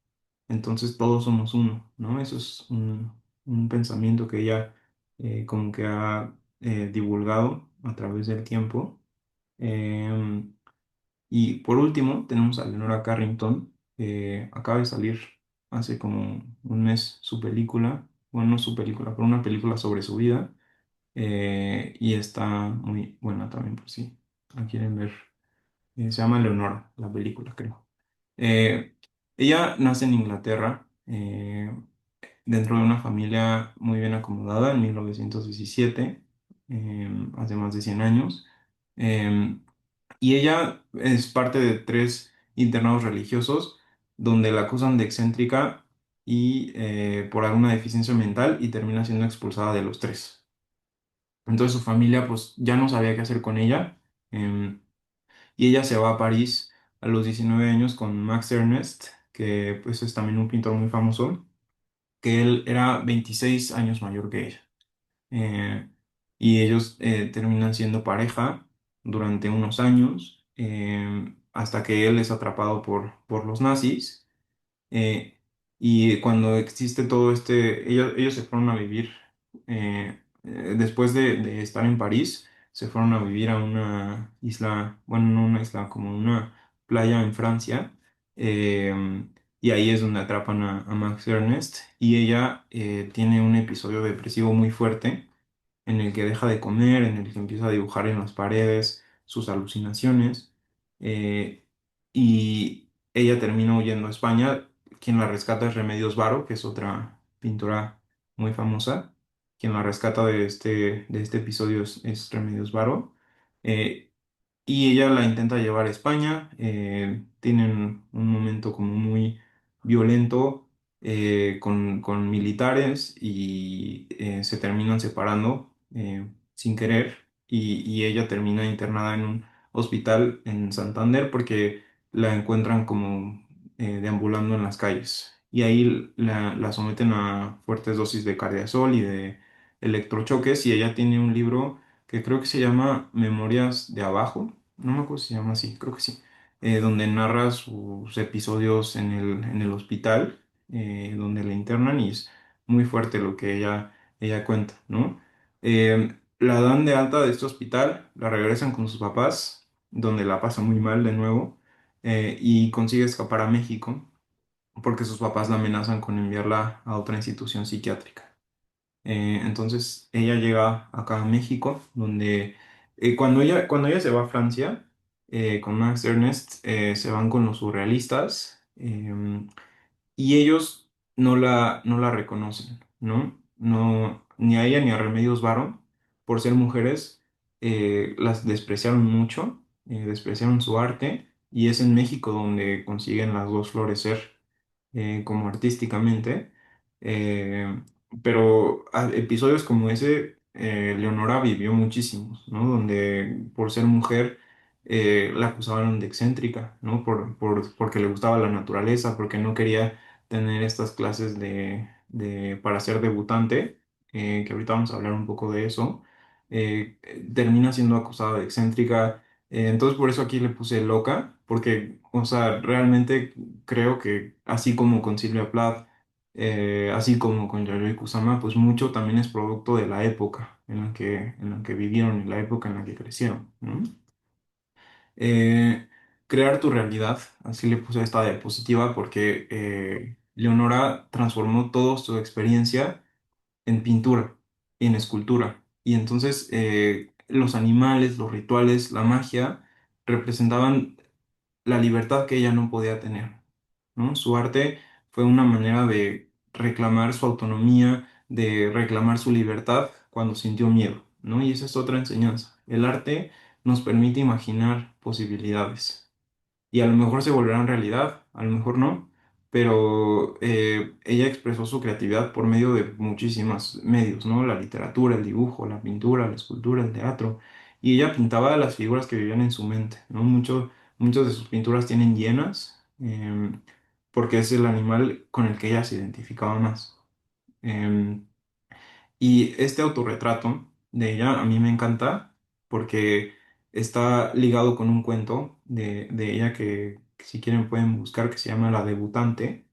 entonces todos somos uno, ¿no? Eso es un pensamiento que ella como que ha divulgado a través del tiempo. Em, y por último, tenemos a Lenora Carrington, que acaba de salir hace como un mes su película, bueno, no su película, pero una película sobre su vida, y está muy buena también, por si la quieren ver. Se llama Leonora, la película, creo. Eh, Ella nace en Inglaterra, dentro de una familia muy bien acomodada en 1917, hace más de 100 años. Em, y ella es parte de tres internados religiosos donde la acusan de excéntrica y por alguna deficiencia mental, y termina siendo expulsada de los tres. Entonces su familia pues ya no sabía qué hacer con ella, y ella se va a París a los 19 años con Max Ernst, que pues es también un pintor muy famoso, que él era 26 años mayor que ella. Eh, y ellos terminan siendo pareja durante unos años, hasta que él es atrapado por los nazis. eh, y cuando existe todo ellos se fueron a vivir, después de estar en París, se fueron a vivir a una isla, bueno, no una isla, como una playa en Francia. eh, y ahí es donde atrapan a Max Ernest, y ella tiene un episodio depresivo muy fuerte en el que deja de comer, en el que empieza a dibujar en las paredes sus alucinaciones, eh, y ella termina huyendo a España. Quien la rescata es Remedios Varo, que es otra pintora muy famosa, quien la rescata de este episodio es Remedios Varo. Eh, y ella la intenta llevar a España. Tienen un momento como muy violento con militares y se terminan separando sin querer y ella termina internada en un hospital en Santander porque la encuentran como deambulando en las calles. Y ahí la someten a fuertes dosis de cardiazol y de electrochoques y ella tiene un libro que creo que se llama Memorias de Abajo, no me acuerdo si se llama así, creo que sí, donde narra sus episodios en el hospital, donde la internan y es muy fuerte lo que ella cuenta, ¿no? La dan de alta de este hospital, la regresan con sus papás, donde la pasa muy mal de nuevo, y consigue escapar a México porque sus papás la amenazan con enviarla a otra institución psiquiátrica. Entonces ella llega acá a México, donde cuando ella se va a Francia con Max Ernest, se van con los surrealistas y ellos no la reconocen, ¿no? No, ni a ella ni a Remedios Varo, por ser mujeres, las despreciaron mucho, despreciaron su arte y es en México donde consiguen las dos florecer como artísticamente. eh, pero episodios como ese, Leonora vivió muchísimos, ¿no? Donde por ser mujer la acusaban de excéntrica, ¿no? Porque le gustaba la naturaleza, porque no quería tener estas clases para ser debutante, que ahorita vamos a hablar un poco de eso. Termina siendo acusada de excéntrica. Entonces por eso aquí le puse loca, porque, o sea, realmente creo que así como con Silvia Plath, así como con Yayoi Kusama, pues mucho también es producto de la época en la que vivieron, en la época en la que crecieron, ¿no? Eh, Crear tu realidad, así le puse esta diapositiva, porque Leonora transformó toda su experiencia en pintura, en escultura. Y entonces los animales, los rituales, la magia representaban la libertad que ella no podía tener, ¿no? Su arte fue una manera de reclamar su autonomía, de reclamar su libertad cuando sintió miedo, ¿no? Y esa es otra enseñanza. El arte nos permite imaginar posibilidades y a lo mejor se volverán realidad, a lo mejor no, pero ella expresó su creatividad por medio de muchísimos medios, ¿no? La literatura, el dibujo, la pintura, la escultura, el teatro, y ella pintaba las figuras que vivían en su mente, ¿no? Muchas de sus pinturas tienen hienas, porque es el animal con el que ella se identificaba más. Em, y este autorretrato de ella a mí me encanta porque está ligado con un cuento de ella que si quieren pueden buscar, que se llama La Debutante.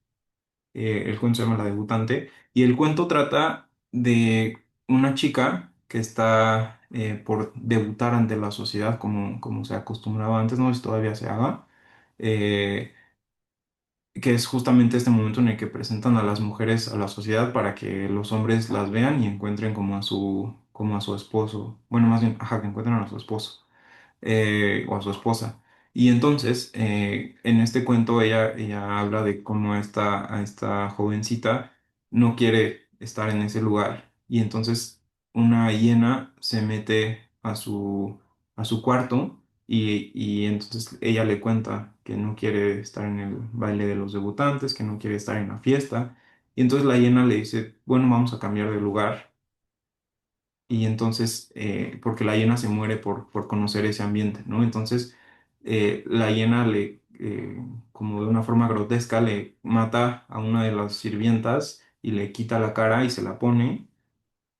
El cuento se llama La Debutante y el cuento trata de una chica que está por debutar ante la sociedad como se acostumbraba antes, no sé si todavía se haga. eh, que es justamente este momento en el que presentan a las mujeres a la sociedad para que los hombres las vean y encuentren como a su esposo. Bueno, más bien, ajá, que encuentren a su esposo o a su esposa. Y entonces, en este cuento, ella habla de cómo a esta jovencita no quiere estar en ese lugar. Y entonces una hiena se mete a su cuarto y entonces ella le cuenta que no quiere estar en el baile de los debutantes, que no quiere estar en la fiesta. Y entonces la hiena le dice, bueno, vamos a cambiar de lugar y entonces, porque la hiena se muere por conocer ese ambiente, ¿no? Entonces, la hiena como de una forma grotesca, le mata a una de las sirvientas y le quita la cara y se la pone.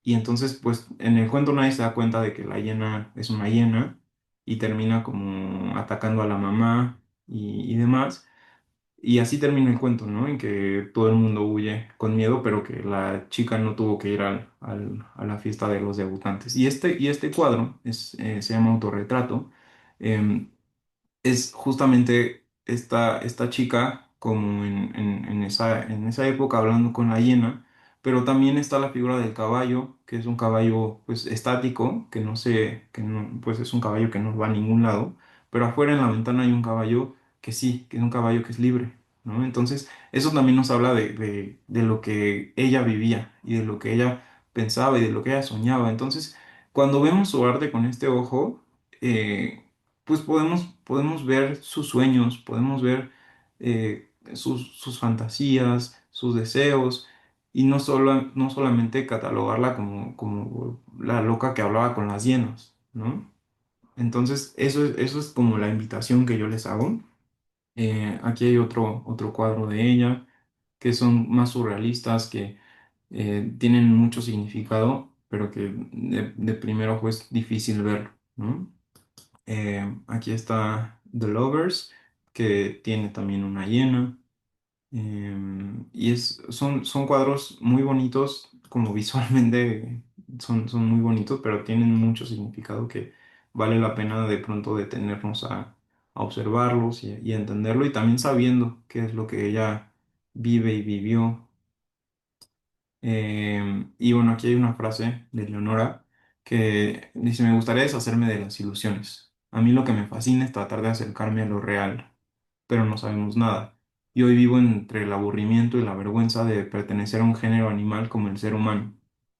Y entonces, pues, en el cuento nadie se da cuenta de que la hiena es una hiena y termina como atacando a la mamá y demás. Y así termina el cuento, ¿no? En que todo el mundo huye con miedo, pero que la chica no tuvo que ir a la fiesta de los debutantes. Y este cuadro se llama Autorretrato. em, es justamente esta chica como en esa época hablando con la hiena, pero también está la figura del caballo, que es un caballo pues estático, que no, pues es un caballo que no va a ningún lado, pero afuera en la ventana hay un caballo que sí, que es un caballo que es libre, ¿no? Entonces, eso también nos habla de lo que ella vivía y de lo que ella pensaba y de lo que ella soñaba. Entonces, cuando vemos su arte con este ojo, pues podemos ver sus sueños, podemos ver sus fantasías, sus deseos, y no solamente catalogarla como la loca que hablaba con las hienas, ¿no? Entonces, eso es como la invitación que yo les hago. Aquí hay otro cuadro de ella, que son más surrealistas, que tienen mucho significado, pero que de primer ojo es difícil ver, ¿no? Aquí está The Lovers, que tiene también una hiena. Y son cuadros muy bonitos, como visualmente son muy bonitos, pero tienen mucho significado que vale la pena de pronto detenernos a observarlos y a entenderlo, y también sabiendo qué es lo que ella vive y vivió. Y bueno, aquí hay una frase de Leonora que dice: me gustaría deshacerme de las ilusiones. A mí lo que me fascina es tratar de acercarme a lo real, pero no sabemos nada. Y hoy vivo entre el aburrimiento y la vergüenza de pertenecer a un género animal como el ser humano.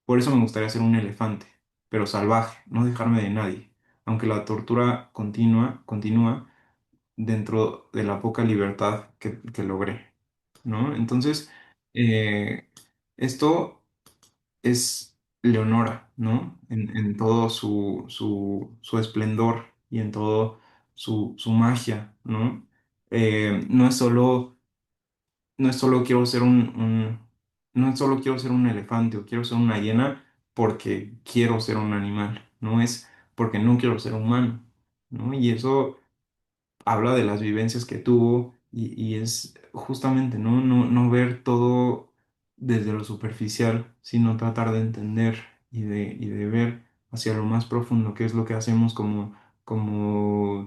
Por eso me gustaría ser un elefante, pero salvaje, no dejarme de nadie, aunque la tortura continúa dentro de la poca libertad que logré, ¿no? Entonces, eh, esto es Leonora, ¿no? En todo su esplendor y en todo su magia, ¿no? No es solo quiero ser no es solo quiero ser un elefante o quiero ser una hiena porque quiero ser un animal, no es porque no quiero ser humano, ¿no? Y eso habla de las vivencias que tuvo, y es justamente, ¿no? No ver todo desde lo superficial, sino tratar de entender y de ver hacia lo más profundo, qué es lo que hacemos como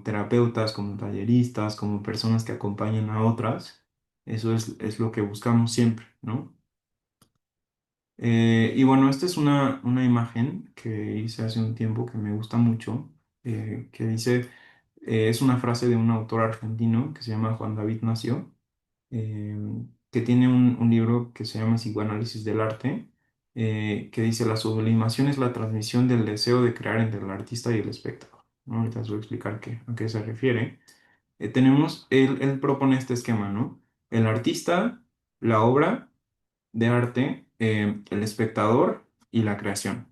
terapeutas, como talleristas, como personas que acompañan a otras. Eso es lo que buscamos siempre, ¿no? Y bueno, esta es una imagen que hice hace un tiempo que me gusta mucho, que dice, es una frase de un autor argentino que se llama Juan David Nació, eh, que tiene un libro que se llama Psicoanálisis del Arte, que dice: la sublimación es la transmisión del deseo de crear entre el artista y el espectador, ¿no? Ahorita les voy a explicar a qué se refiere. Él propone este esquema, ¿no? El artista, la obra de arte, el espectador y la creación.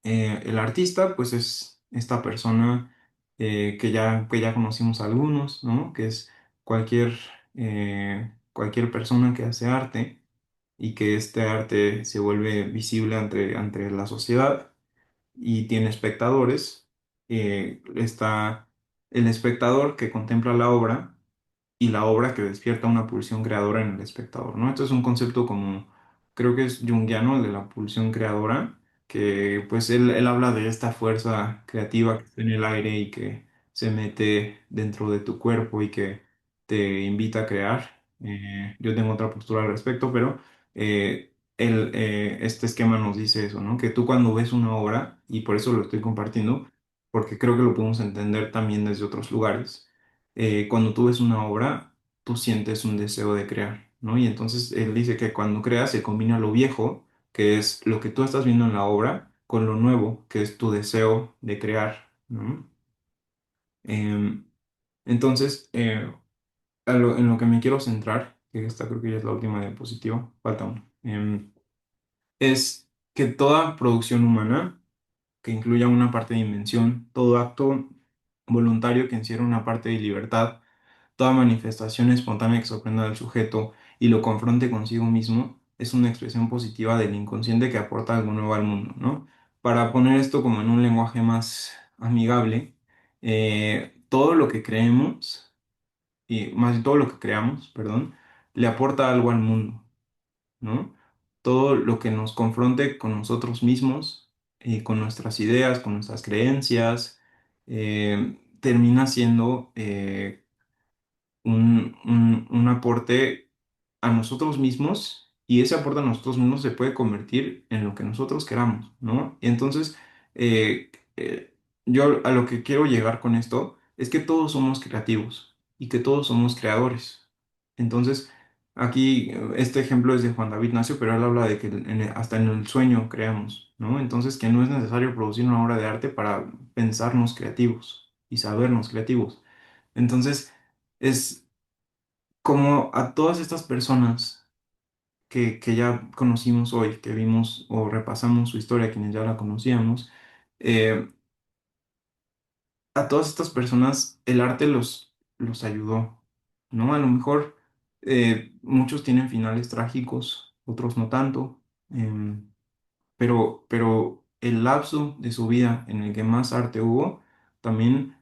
El artista, pues es esta persona que ya conocimos algunos, ¿no? Que es cualquier persona que hace arte y que este arte se vuelve visible ante la sociedad y tiene espectadores. Está el espectador que contempla la obra y la obra que despierta una pulsión creadora en el espectador, ¿no? Esto es un concepto como, creo que es junguiano, el de la pulsión creadora, que pues él habla de esta fuerza creativa que está en el aire y que se mete dentro de tu cuerpo y que te invita a crear. Yo tengo otra postura al respecto, pero este esquema nos dice eso, ¿no? Que tú cuando ves una obra, y por eso lo estoy compartiendo, porque creo que lo podemos entender también desde otros lugares. Cuando tú ves una obra, tú sientes un deseo de crear, ¿no? Y entonces él dice que cuando creas se combina lo viejo, que es lo que tú estás viendo en la obra, con lo nuevo, que es tu deseo de crear, ¿no? Em, entonces, en lo que me quiero centrar, que esta creo que ya es la última diapositiva, falta una, es que toda producción humana que incluya una parte de invención, todo acto voluntario que encierre una parte de libertad, toda manifestación espontánea que sorprenda al sujeto y lo confronte consigo mismo, es una expresión positiva del inconsciente que aporta algo nuevo al mundo, ¿no? Para poner esto como en un lenguaje más amigable, todo lo que creemos, y más bien todo lo que creamos, perdón, le aporta algo al mundo, ¿no? Todo lo que nos confronte con nosotros mismos, con nuestras ideas, con nuestras creencias, termina siendo un aporte a nosotros mismos, y ese aporte a nosotros mismos se puede convertir en lo que nosotros queramos, ¿no? Y entonces, yo a lo que quiero llegar con esto es que todos somos creativos y que todos somos creadores. Entonces, Aquí, este ejemplo es de Juan David Nacio, pero él habla de que hasta en el sueño creamos, ¿no? Entonces, que no es necesario producir una obra de arte para pensarnos creativos y sabernos creativos. Entonces, es como a todas estas personas que ya conocimos hoy, que vimos o repasamos su historia, quienes ya la conocíamos, eh, a todas estas personas el arte los ayudó, ¿no? A lo mejor muchos tienen finales trágicos, otros no tanto, pero el lapso de su vida en el que más arte hubo, también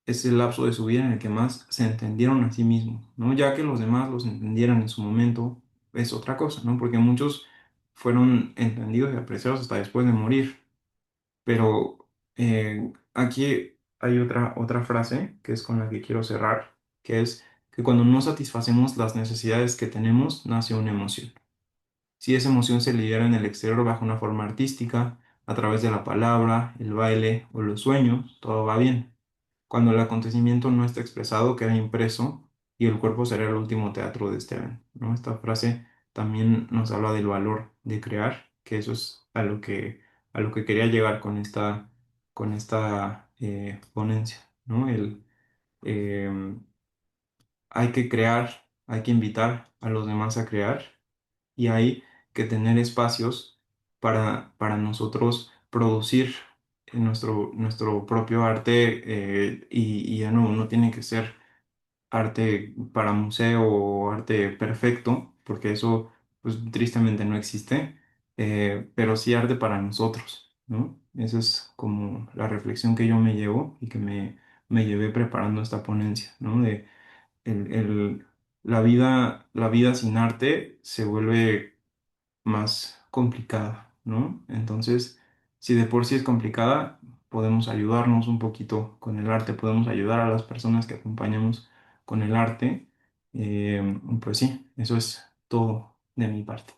es el lapso de su vida en el que más se entendieron a sí mismos, ¿no? Ya que los demás los entendieran en su momento, es otra cosa, ¿no? Porque muchos fueron entendidos y apreciados hasta después de morir. Pero aquí hay otra frase que es con la que quiero cerrar, que es que cuando no satisfacemos las necesidades que tenemos, nace una emoción. Si esa emoción se lidera en el exterior bajo una forma artística, a través de la palabra, el baile o los sueños, todo va bien. Cuando el acontecimiento no está expresado, queda impreso y el cuerpo será el último teatro de Steven, ¿no? Esta frase también nos habla del valor de crear, que eso es a lo que quería llegar con esta ponencia, ¿no? Em, hay que crear, hay que invitar a los demás a crear y hay que tener espacios para nosotros producir nuestro propio arte y ya no tiene que ser arte para museo o arte perfecto, porque eso pues tristemente no existe, pero sí arte para nosotros, ¿no? Esa es como la reflexión que yo me llevo y que me llevé preparando esta ponencia, ¿no? De el, el- la vida sin arte se vuelve más complicada, ¿no? Entonces, si de por sí es complicada, podemos ayudarnos un poquito con el arte, podemos ayudar a las personas que acompañamos con el arte. Pues sí, eso es todo de mi parte.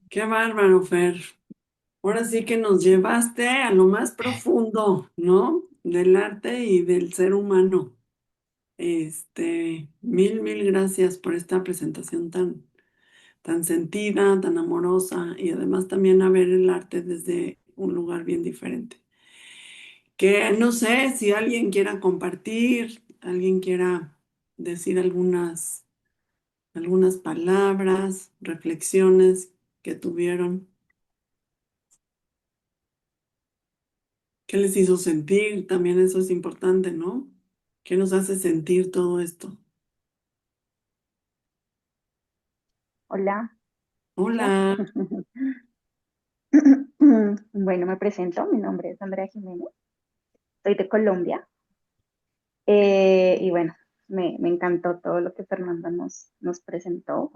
Qué bárbaro, Fer. Ahora sí que nos llevaste a lo más profundo, ¿no? Del arte y del ser humano. Mil gracias por esta presentación tan sentida, tan amorosa y además también a ver el arte desde un lugar bien diferente. Que no sé si alguien quiera compartir, alguien quiera decir algunas palabras, reflexiones que tuvieron. ¿Qué les hizo sentir? También eso es importante, ¿no? ¿Qué nos hace sentir todo esto? Hola, ¿escuchas? Hola. Bueno, me presento, mi nombre es Andrea Jiménez, soy de Colombia y bueno, me encantó todo lo que Fernanda nos presentó.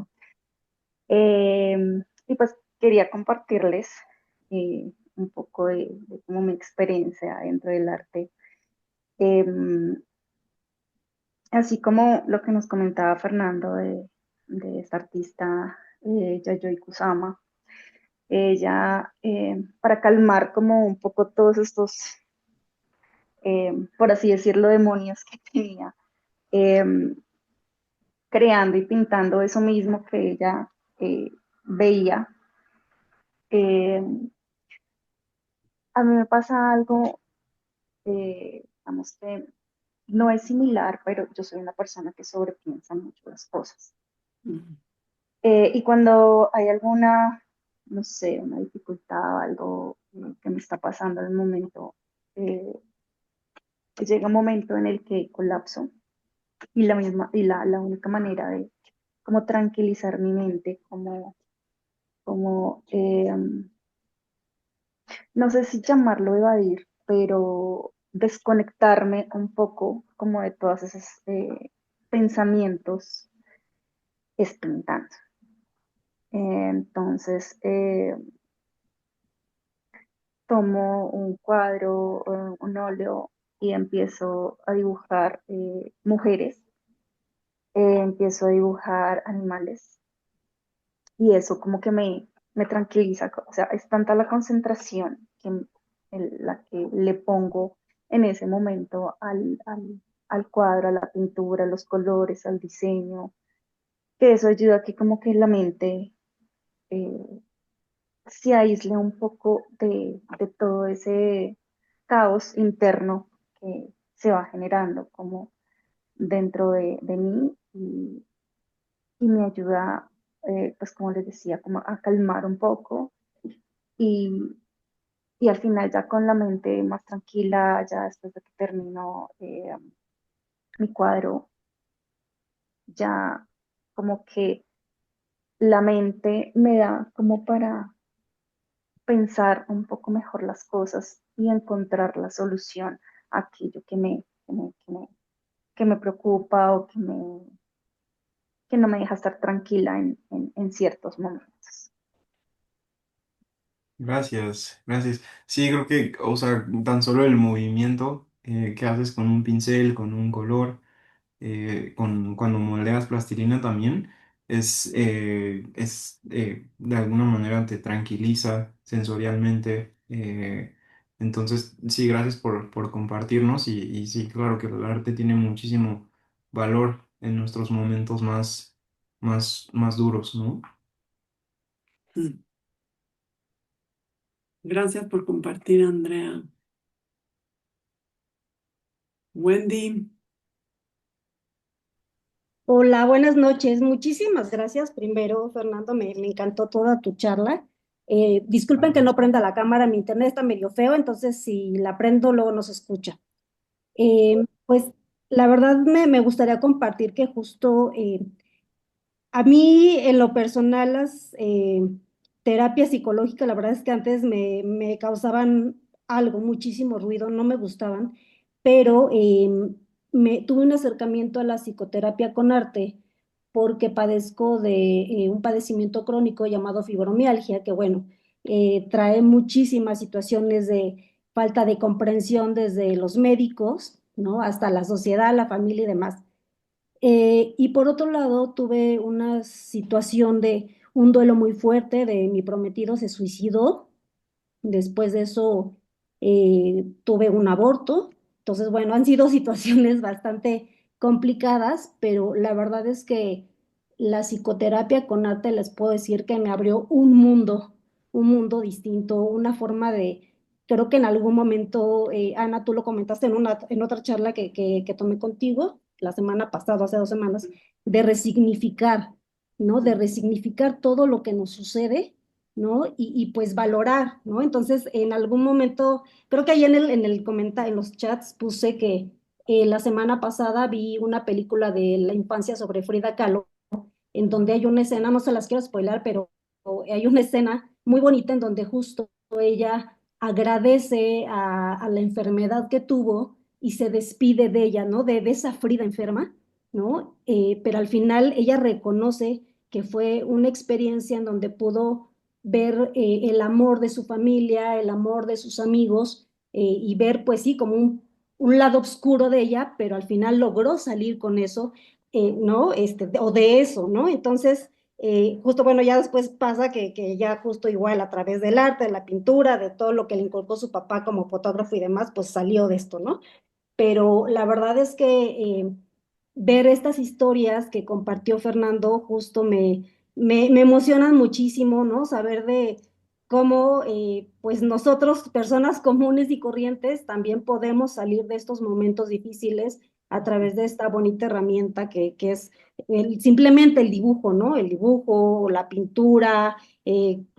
Eh, y pues quería compartirles un poco de como mi experiencia dentro del arte. Em, Así como lo que nos comentaba Fernando de esta artista Yayoi Kusama. Ella, para calmar como un poco todos estos, por así decirlo, demonios que tenía, eh, creando y pintando eso mismo que ella veía. Eh, a mí me pasa algo, digamos que no es similar, pero yo soy una persona que sobrepiensa mucho las cosas. Y cuando hay alguna, no sé, una dificultad, algo que me está pasando en el momento, llega un momento en el que colapso y la única manera de como tranquilizar mi mente, como no sé si llamarlo evadir, pero desconectarme un poco como de todos esos pensamientos es pintando. Entonces, tomo un cuadro, un óleo y empiezo a dibujar mujeres, empiezo a dibujar animales y eso como que me tranquiliza. O sea, es tanta la concentración que la que le pongo en ese momento al cuadro, a la pintura, a los colores, al diseño, que eso ayuda a que como que la mente eh, se aísle un poco de todo ese caos interno que se va generando como dentro de mí y me ayuda, pues como les decía, como a calmar un poco y, y al final ya con la mente más tranquila, ya después de que termino mi cuadro, ya como que la mente me da como para pensar un poco mejor las cosas y encontrar la solución a aquello que me preocupa o que no me deja estar tranquila en ciertos momentos. Gracias, gracias. Sí, creo que, o sea, tan solo el movimiento que haces con un pincel, con un color, cuando moldeas plastilina también, de alguna manera te tranquiliza sensorialmente. Entonces, sí, gracias por compartirnos y sí, claro que el arte tiene muchísimo valor en nuestros momentos más duros, ¿no? Mm. Gracias por compartir, Andrea. Wendy. Hola, buenas noches. Muchísimas gracias. Primero, Fernando, me encantó toda tu charla. Disculpen que no prenda la cámara, mi internet está medio feo, entonces si la prendo luego no se escucha. Pues la verdad me gustaría compartir que justo a mí, en lo personal, las terapias psicológicas, la verdad es que antes me causaban algo, muchísimo ruido, no me gustaban, pero tuve un acercamiento a la psicoterapia con arte porque padezco de un padecimiento crónico llamado fibromialgia, que bueno, trae muchísimas situaciones de falta de comprensión desde los médicos, ¿no? Hasta la sociedad, la familia y demás. Y por otro lado, tuve una situación de un duelo muy fuerte de mi prometido se suicidó. Después de eso, tuve un aborto. Entonces, bueno, han sido situaciones bastante complicadas, pero la verdad es que la psicoterapia con arte les puedo decir que me abrió un mundo distinto, una forma de, creo que en algún momento, Ana, tú lo comentaste en otra charla que tomé contigo la semana pasada, hace 2 semanas, de resignificar, ¿no? De resignificar todo lo que nos sucede, ¿no? Y pues valorar, ¿no? Entonces, en algún momento, creo que ahí en el comentario, en los chats puse que la semana pasada vi una película de la infancia sobre Frida Kahlo, en donde hay una escena, no se las quiero spoilar, pero hay una escena muy bonita en donde justo ella agradece a la enfermedad que tuvo y se despide de ella, ¿no? De esa Frida enferma, ¿no? Pero al final ella reconoce que fue una experiencia en donde pudo ver el amor de su familia, el amor de sus amigos y ver, pues sí, como un lado oscuro de ella, pero al final logró salir con eso, ¿no? O de eso, ¿no? Entonces, justo, bueno, ya después pasa que ya justo igual a través del arte, de la pintura, de todo lo que le inculcó su papá como fotógrafo y demás, pues salió de esto, ¿no? Pero la verdad es que ver estas historias que compartió Fernando justo me emocionan muchísimo, ¿no? Saber de cómo, pues nosotros, personas comunes y corrientes, también podemos salir de estos momentos difíciles a través de esta bonita herramienta que es simplemente el dibujo, ¿no? El dibujo, la pintura,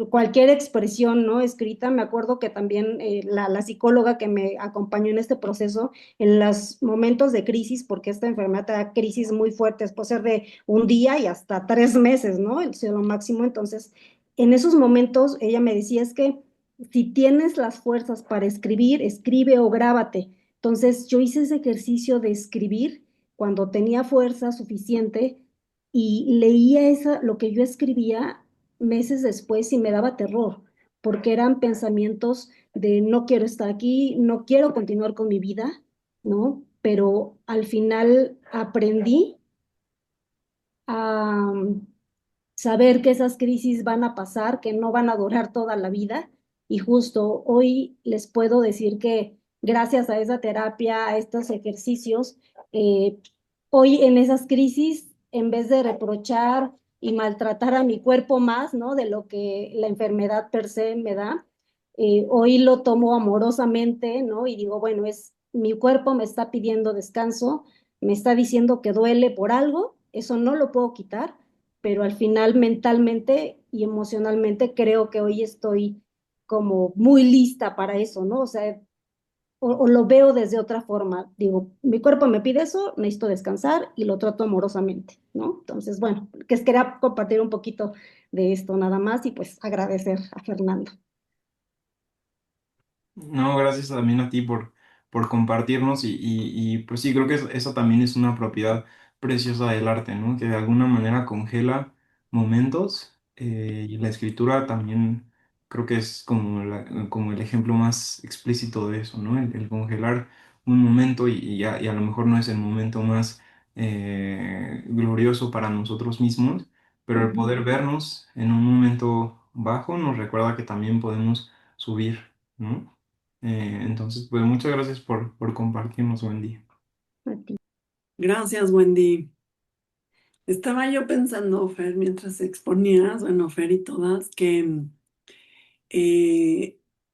cualquier expresión, ¿no? Escrita. Me acuerdo que también la psicóloga que me acompañó en este proceso, en los momentos de crisis, porque esta enfermedad te da crisis muy fuertes, puede ser de un día y hasta 3 meses, ¿no? El cielo máximo. Entonces, en esos momentos ella me decía, es que si tienes las fuerzas para escribir, escribe o grábate. Entonces, yo hice ese ejercicio de escribir cuando tenía fuerza suficiente y leía lo que yo escribía meses después y me daba terror, porque eran pensamientos de no quiero estar aquí, no quiero continuar con mi vida, ¿no? Pero al final aprendí a saber que esas crisis van a pasar, que no van a durar toda la vida, Y justo hoy les puedo decir que gracias a esa terapia, a estos ejercicios, eh, hoy en esas crisis, en vez de reprochar y maltratar a mi cuerpo más, ¿no? De lo que la enfermedad per se me da, hoy lo tomo amorosamente, ¿no? Y digo, bueno, mi cuerpo me está pidiendo descanso, me está diciendo que duele por algo, eso no lo puedo quitar, pero al final mentalmente y emocionalmente creo que hoy estoy como muy lista para eso, ¿no? O sea, o lo veo desde otra forma. Digo, mi cuerpo me pide eso, necesito descansar y lo trato amorosamente, ¿no? Entonces, bueno, que quería compartir un poquito de esto nada más y pues agradecer a Fernando. No, gracias también a ti por compartirnos pues sí, creo que eso también es una propiedad preciosa del arte, ¿no? Que de alguna manera congela momentos y la escritura también creo que es como el ejemplo más explícito de eso, ¿no? El congelar un momento y a lo mejor no es el momento más glorioso para nosotros mismos, pero el poder vernos en un momento bajo nos recuerda que también podemos subir, ¿no? Entonces, pues muchas gracias por compartirnos, Wendy. Gracias, Wendy. Estaba yo pensando, Fer, mientras exponías, bueno, Fer y todas, que,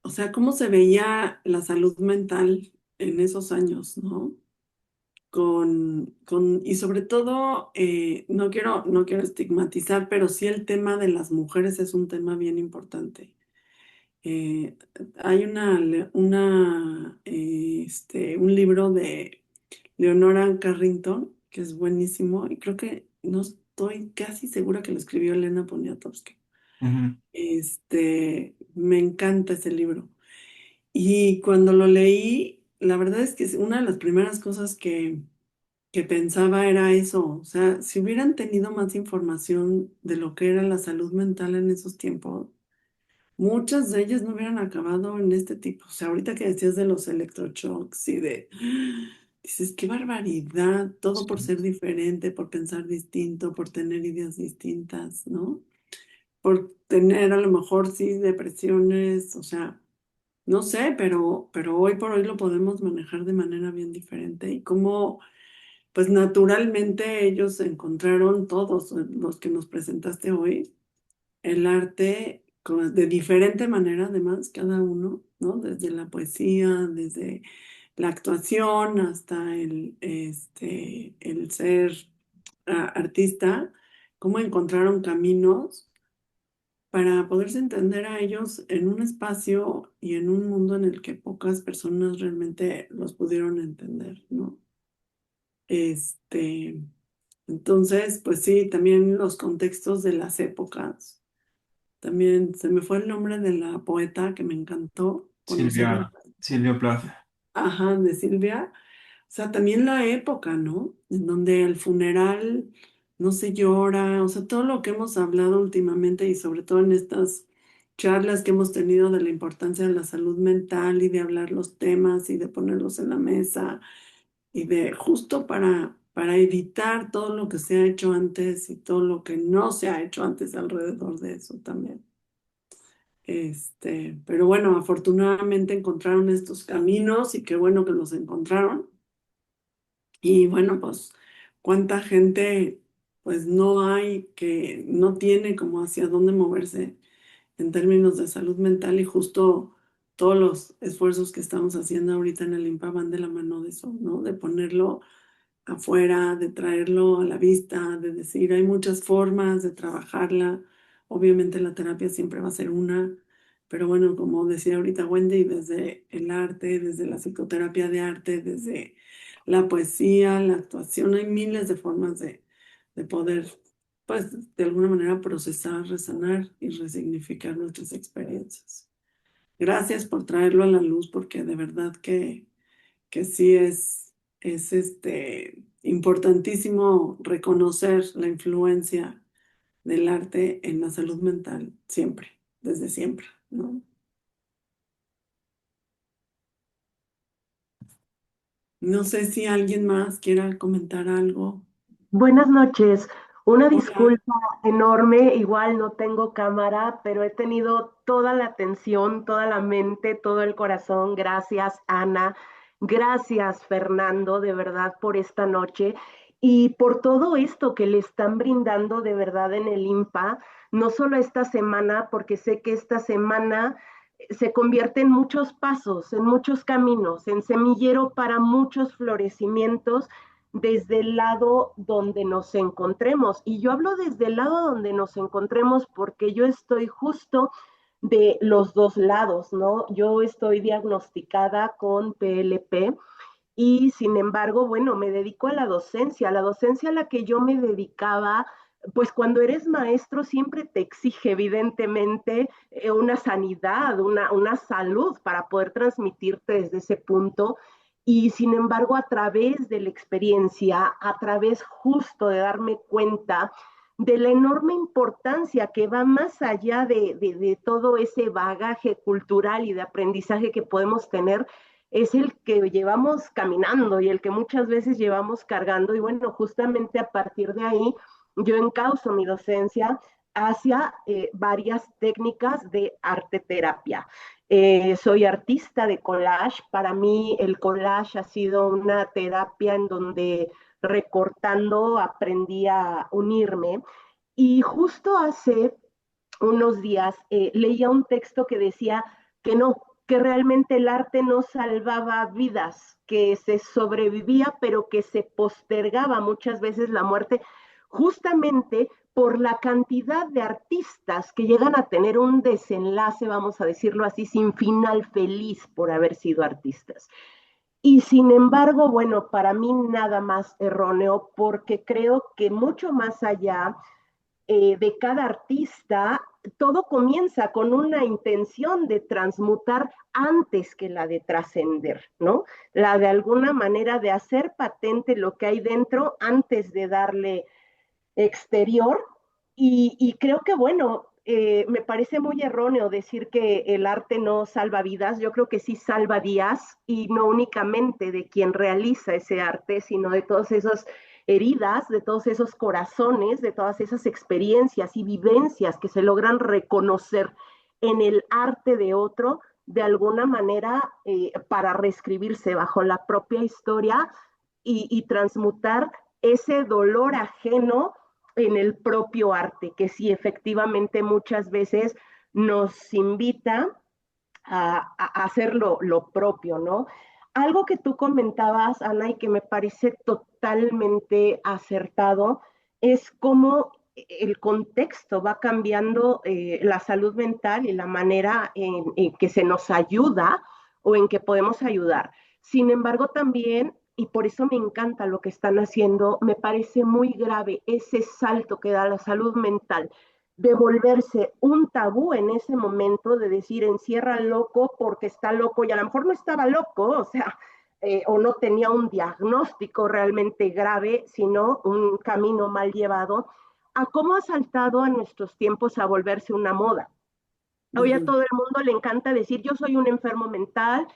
o sea, cómo se veía la salud mental en esos años, ¿no? Y sobre todo, no quiero estigmatizar, pero sí el tema de las mujeres es un tema bien importante. Eh, Hay un libro de Leonora Carrington que es buenísimo y creo que no estoy casi segura que lo escribió Elena Poniatowska. Ujú. Me encanta ese libro. Y cuando lo leí, la verdad es que una de las primeras cosas que pensaba era eso, o sea, si hubieran tenido más información de lo que era la salud mental en esos tiempos, muchas de ellas no hubieran acabado en este tipo. O sea, ahorita que decías de los electroshocks y dices, qué barbaridad, todo por ser diferente, por pensar distinto, por tener ideas distintas, ¿no? Por tener a lo mejor sí depresiones, o sea, no sé, pero hoy por hoy lo podemos manejar de manera bien diferente y cómo pues naturalmente ellos encontraron todos los que nos presentaste hoy el arte de diferente manera, además, cada uno, ¿no? Desde la poesía, desde la actuación hasta el ser artista, cómo encontraron caminos para poderse entender a ellos en un espacio y en un mundo en el que pocas personas realmente los pudieron entender, ¿no? Este, entonces, pues sí, también los contextos de las épocas. También se me fue el nombre de la poeta que me encantó conocerla. Silvia Plath. Ajá, de Silvia. O sea, también la época, ¿no? En donde al funeral no se llora, o sea, todo lo que hemos hablado últimamente y sobre todo en estas charlas que hemos tenido de la importancia de la salud mental y de hablar los temas y de ponerlos en la mesa y de justo para evitar todo lo que se ha hecho antes y todo lo que no se ha hecho antes alrededor de eso también. Pero bueno, afortunadamente encontraron estos caminos y qué bueno que los encontraron. Y bueno, pues cuánta gente pues no hay que no tiene como hacia dónde moverse en términos de salud mental y justo todos los esfuerzos que estamos haciendo ahorita en el IMPA van de la mano de eso, ¿no? De ponerlo afuera, de traerlo a la vista, de decir, hay muchas formas de trabajarla. Obviamente la terapia siempre va a ser una, pero bueno, como decía ahorita Wendy, desde el arte, desde la psicoterapia de arte, desde la poesía, la actuación, hay miles de formas de poder, pues, de alguna manera procesar, resanar y resignificar nuestras experiencias. Gracias por traerlo a la luz, porque de verdad que sí es importantísimo reconocer la influencia del arte en la salud mental siempre, desde siempre, ¿no? No sé si alguien más quiera comentar algo. Buenas noches. Una Hola. disculpa enorme, igual no tengo cámara, pero he tenido toda la atención, toda la mente, todo el corazón. Gracias, Ana. Gracias, Fernando, de verdad, por esta noche y por todo esto que le están brindando de verdad en el IMPA, no solo esta semana, porque sé que esta semana se convierte en muchos pasos, en muchos caminos, en semillero para muchos florecimientos desde el lado donde nos encontremos. Y yo hablo desde el lado donde nos encontremos porque yo estoy justo de los dos lados, ¿no? Yo estoy diagnosticada con PLP y sin embargo, bueno, me dedico a la docencia a la que yo me dedicaba. Pues cuando eres maestro siempre te exige evidentemente una sanidad, una salud para poder transmitirte desde ese punto. Y sin embargo, a través de la experiencia, a través justo de darme cuenta de la enorme importancia que va más allá de todo ese bagaje cultural y de aprendizaje que podemos tener, es el que llevamos caminando y el que muchas veces llevamos cargando. Y bueno, justamente a partir de ahí, yo encauzo mi docencia hacia varias técnicas de arte terapia. Soy artista de collage. Para mí el collage ha sido una terapia en donde recortando aprendí a unirme. Y justo hace unos días leía un texto que decía que no, que realmente el arte no salvaba vidas, que se sobrevivía, pero que se postergaba muchas veces la muerte, justamente por la cantidad de artistas que llegan a tener un desenlace, vamos a decirlo así, sin final feliz por haber sido artistas. Y sin embargo, bueno, para mí nada más erróneo, porque creo que mucho más allá de cada artista, todo comienza con una intención de transmutar antes que la de trascender, ¿no? La de alguna manera de hacer patente lo que hay dentro antes de darle exterior. Y creo que, bueno, me parece muy erróneo decir que el arte no salva vidas. Yo creo que sí salva días y no únicamente de quien realiza ese arte, sino de todos esos heridas, de todos esos corazones, de todas esas experiencias y vivencias que se logran reconocer en el arte de otro, de alguna manera para reescribirse bajo la propia historia y transmutar ese dolor ajeno en el propio arte, que sí efectivamente muchas veces nos invita a hacer lo propio, ¿no? Algo que tú comentabas, Ana, y que me parece totalmente acertado, es cómo el contexto va cambiando la salud mental y la manera en que se nos ayuda o en que podemos ayudar. Sin embargo, también, y por eso me encanta lo que están haciendo, me parece muy grave ese salto que da la salud mental de volverse un tabú en ese momento de decir encierra al loco porque está loco y a lo mejor no estaba loco, o sea, o no tenía un diagnóstico realmente grave, sino un camino mal llevado, a cómo ha saltado a nuestros tiempos a volverse una moda. Hoy a todo el mundo le encanta decir yo soy un enfermo mental,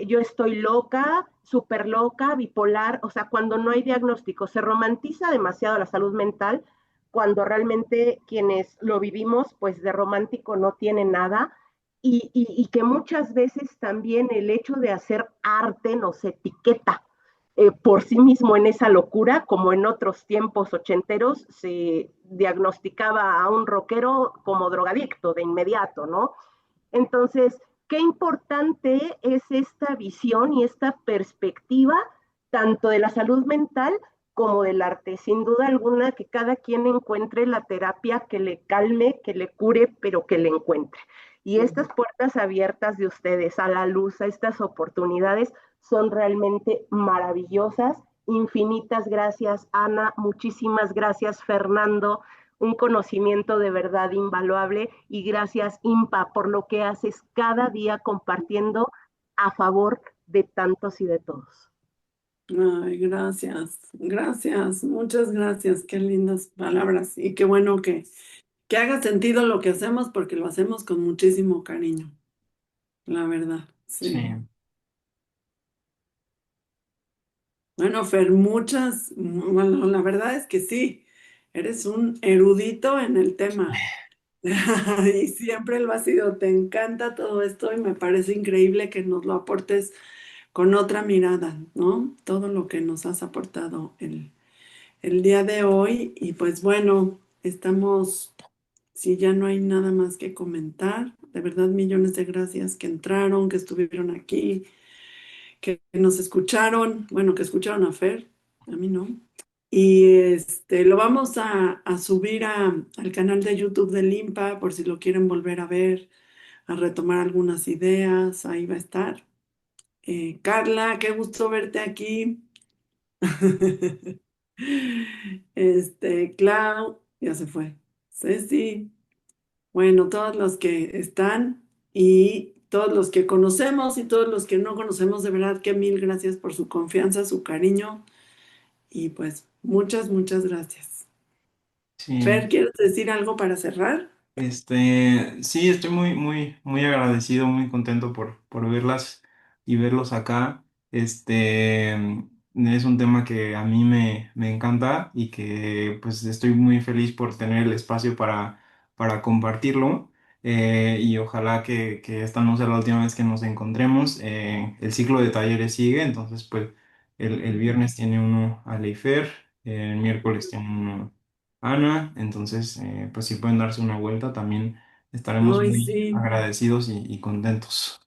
yo estoy loca, súper loca, bipolar, o sea, cuando no hay diagnóstico, se romantiza demasiado la salud mental, cuando realmente quienes lo vivimos, pues de romántico no tiene nada, y que muchas veces también el hecho de hacer arte nos etiqueta por sí mismo en esa locura, como en otros tiempos ochenteros se diagnosticaba a un rockero como drogadicto de inmediato, ¿no? Entonces, qué importante es esta visión y esta perspectiva, tanto de la salud mental como del arte. Sin duda alguna, que cada quien encuentre la terapia que le calme, que le cure, pero que le encuentre. Y estas puertas abiertas de ustedes a la luz, a estas oportunidades, son realmente maravillosas. Infinitas gracias, Ana. Muchísimas gracias, Fernando. Un conocimiento de verdad invaluable y gracias, IMPA, por lo que haces cada día compartiendo a favor de tantos y de todos. Ay, gracias, gracias, muchas gracias, qué lindas palabras y qué bueno que haga sentido lo que hacemos porque lo hacemos con muchísimo cariño, la verdad, sí. Sí. Bueno, Fer, bueno, la verdad es que sí, Eres un erudito en el tema. Y siempre lo has sido. Te encanta todo esto y me parece increíble que nos lo aportes con otra mirada, ¿no? Todo lo que nos has aportado el día de hoy. Y pues bueno, estamos, si ya no hay nada más que comentar, de verdad millones de gracias que entraron, que estuvieron aquí, que nos escucharon, bueno, que escucharon a Fer, a mí no. Y lo vamos a subir al canal de YouTube de Limpa por si lo quieren volver a ver, a retomar algunas ideas, ahí va a estar. Carla, qué gusto verte aquí. Clau, ya se fue. Ceci, bueno, todos los que están y todos los que conocemos y todos los que no conocemos, de verdad que mil gracias por su confianza, su cariño y pues muchas, muchas gracias. Sí. Fer, ¿quieres decir algo para cerrar? Sí, estoy muy agradecido, muy contento por verlas y verlos acá. Es un tema que a mí me encanta y que pues estoy muy feliz por tener el espacio para compartirlo. Y ojalá que esta no sea la última vez que nos encontremos. El ciclo de talleres sigue, entonces pues el viernes tiene uno Aleifer, el miércoles tiene uno Ana, entonces, pues si pueden darse una vuelta, también estaremos Ay, muy sí. agradecidos y contentos.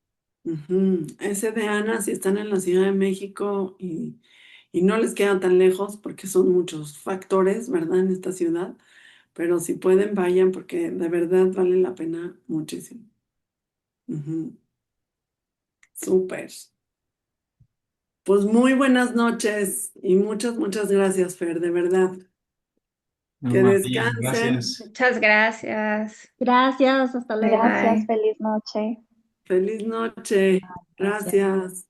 Ujú. Ese de Ana, si están en la Ciudad de México y no les queda tan lejos porque son muchos factores, ¿verdad? En esta ciudad, pero si pueden, vayan porque de verdad vale la pena muchísimo. Ujú. Súper. Pues muy buenas noches y muchas, muchas gracias, Fer, de verdad. Que No, a ti, descansen. gracias. Muchas gracias. Gracias, hasta luego. Gracias, Bye. feliz noche. Feliz noche. Gracias. Gracias.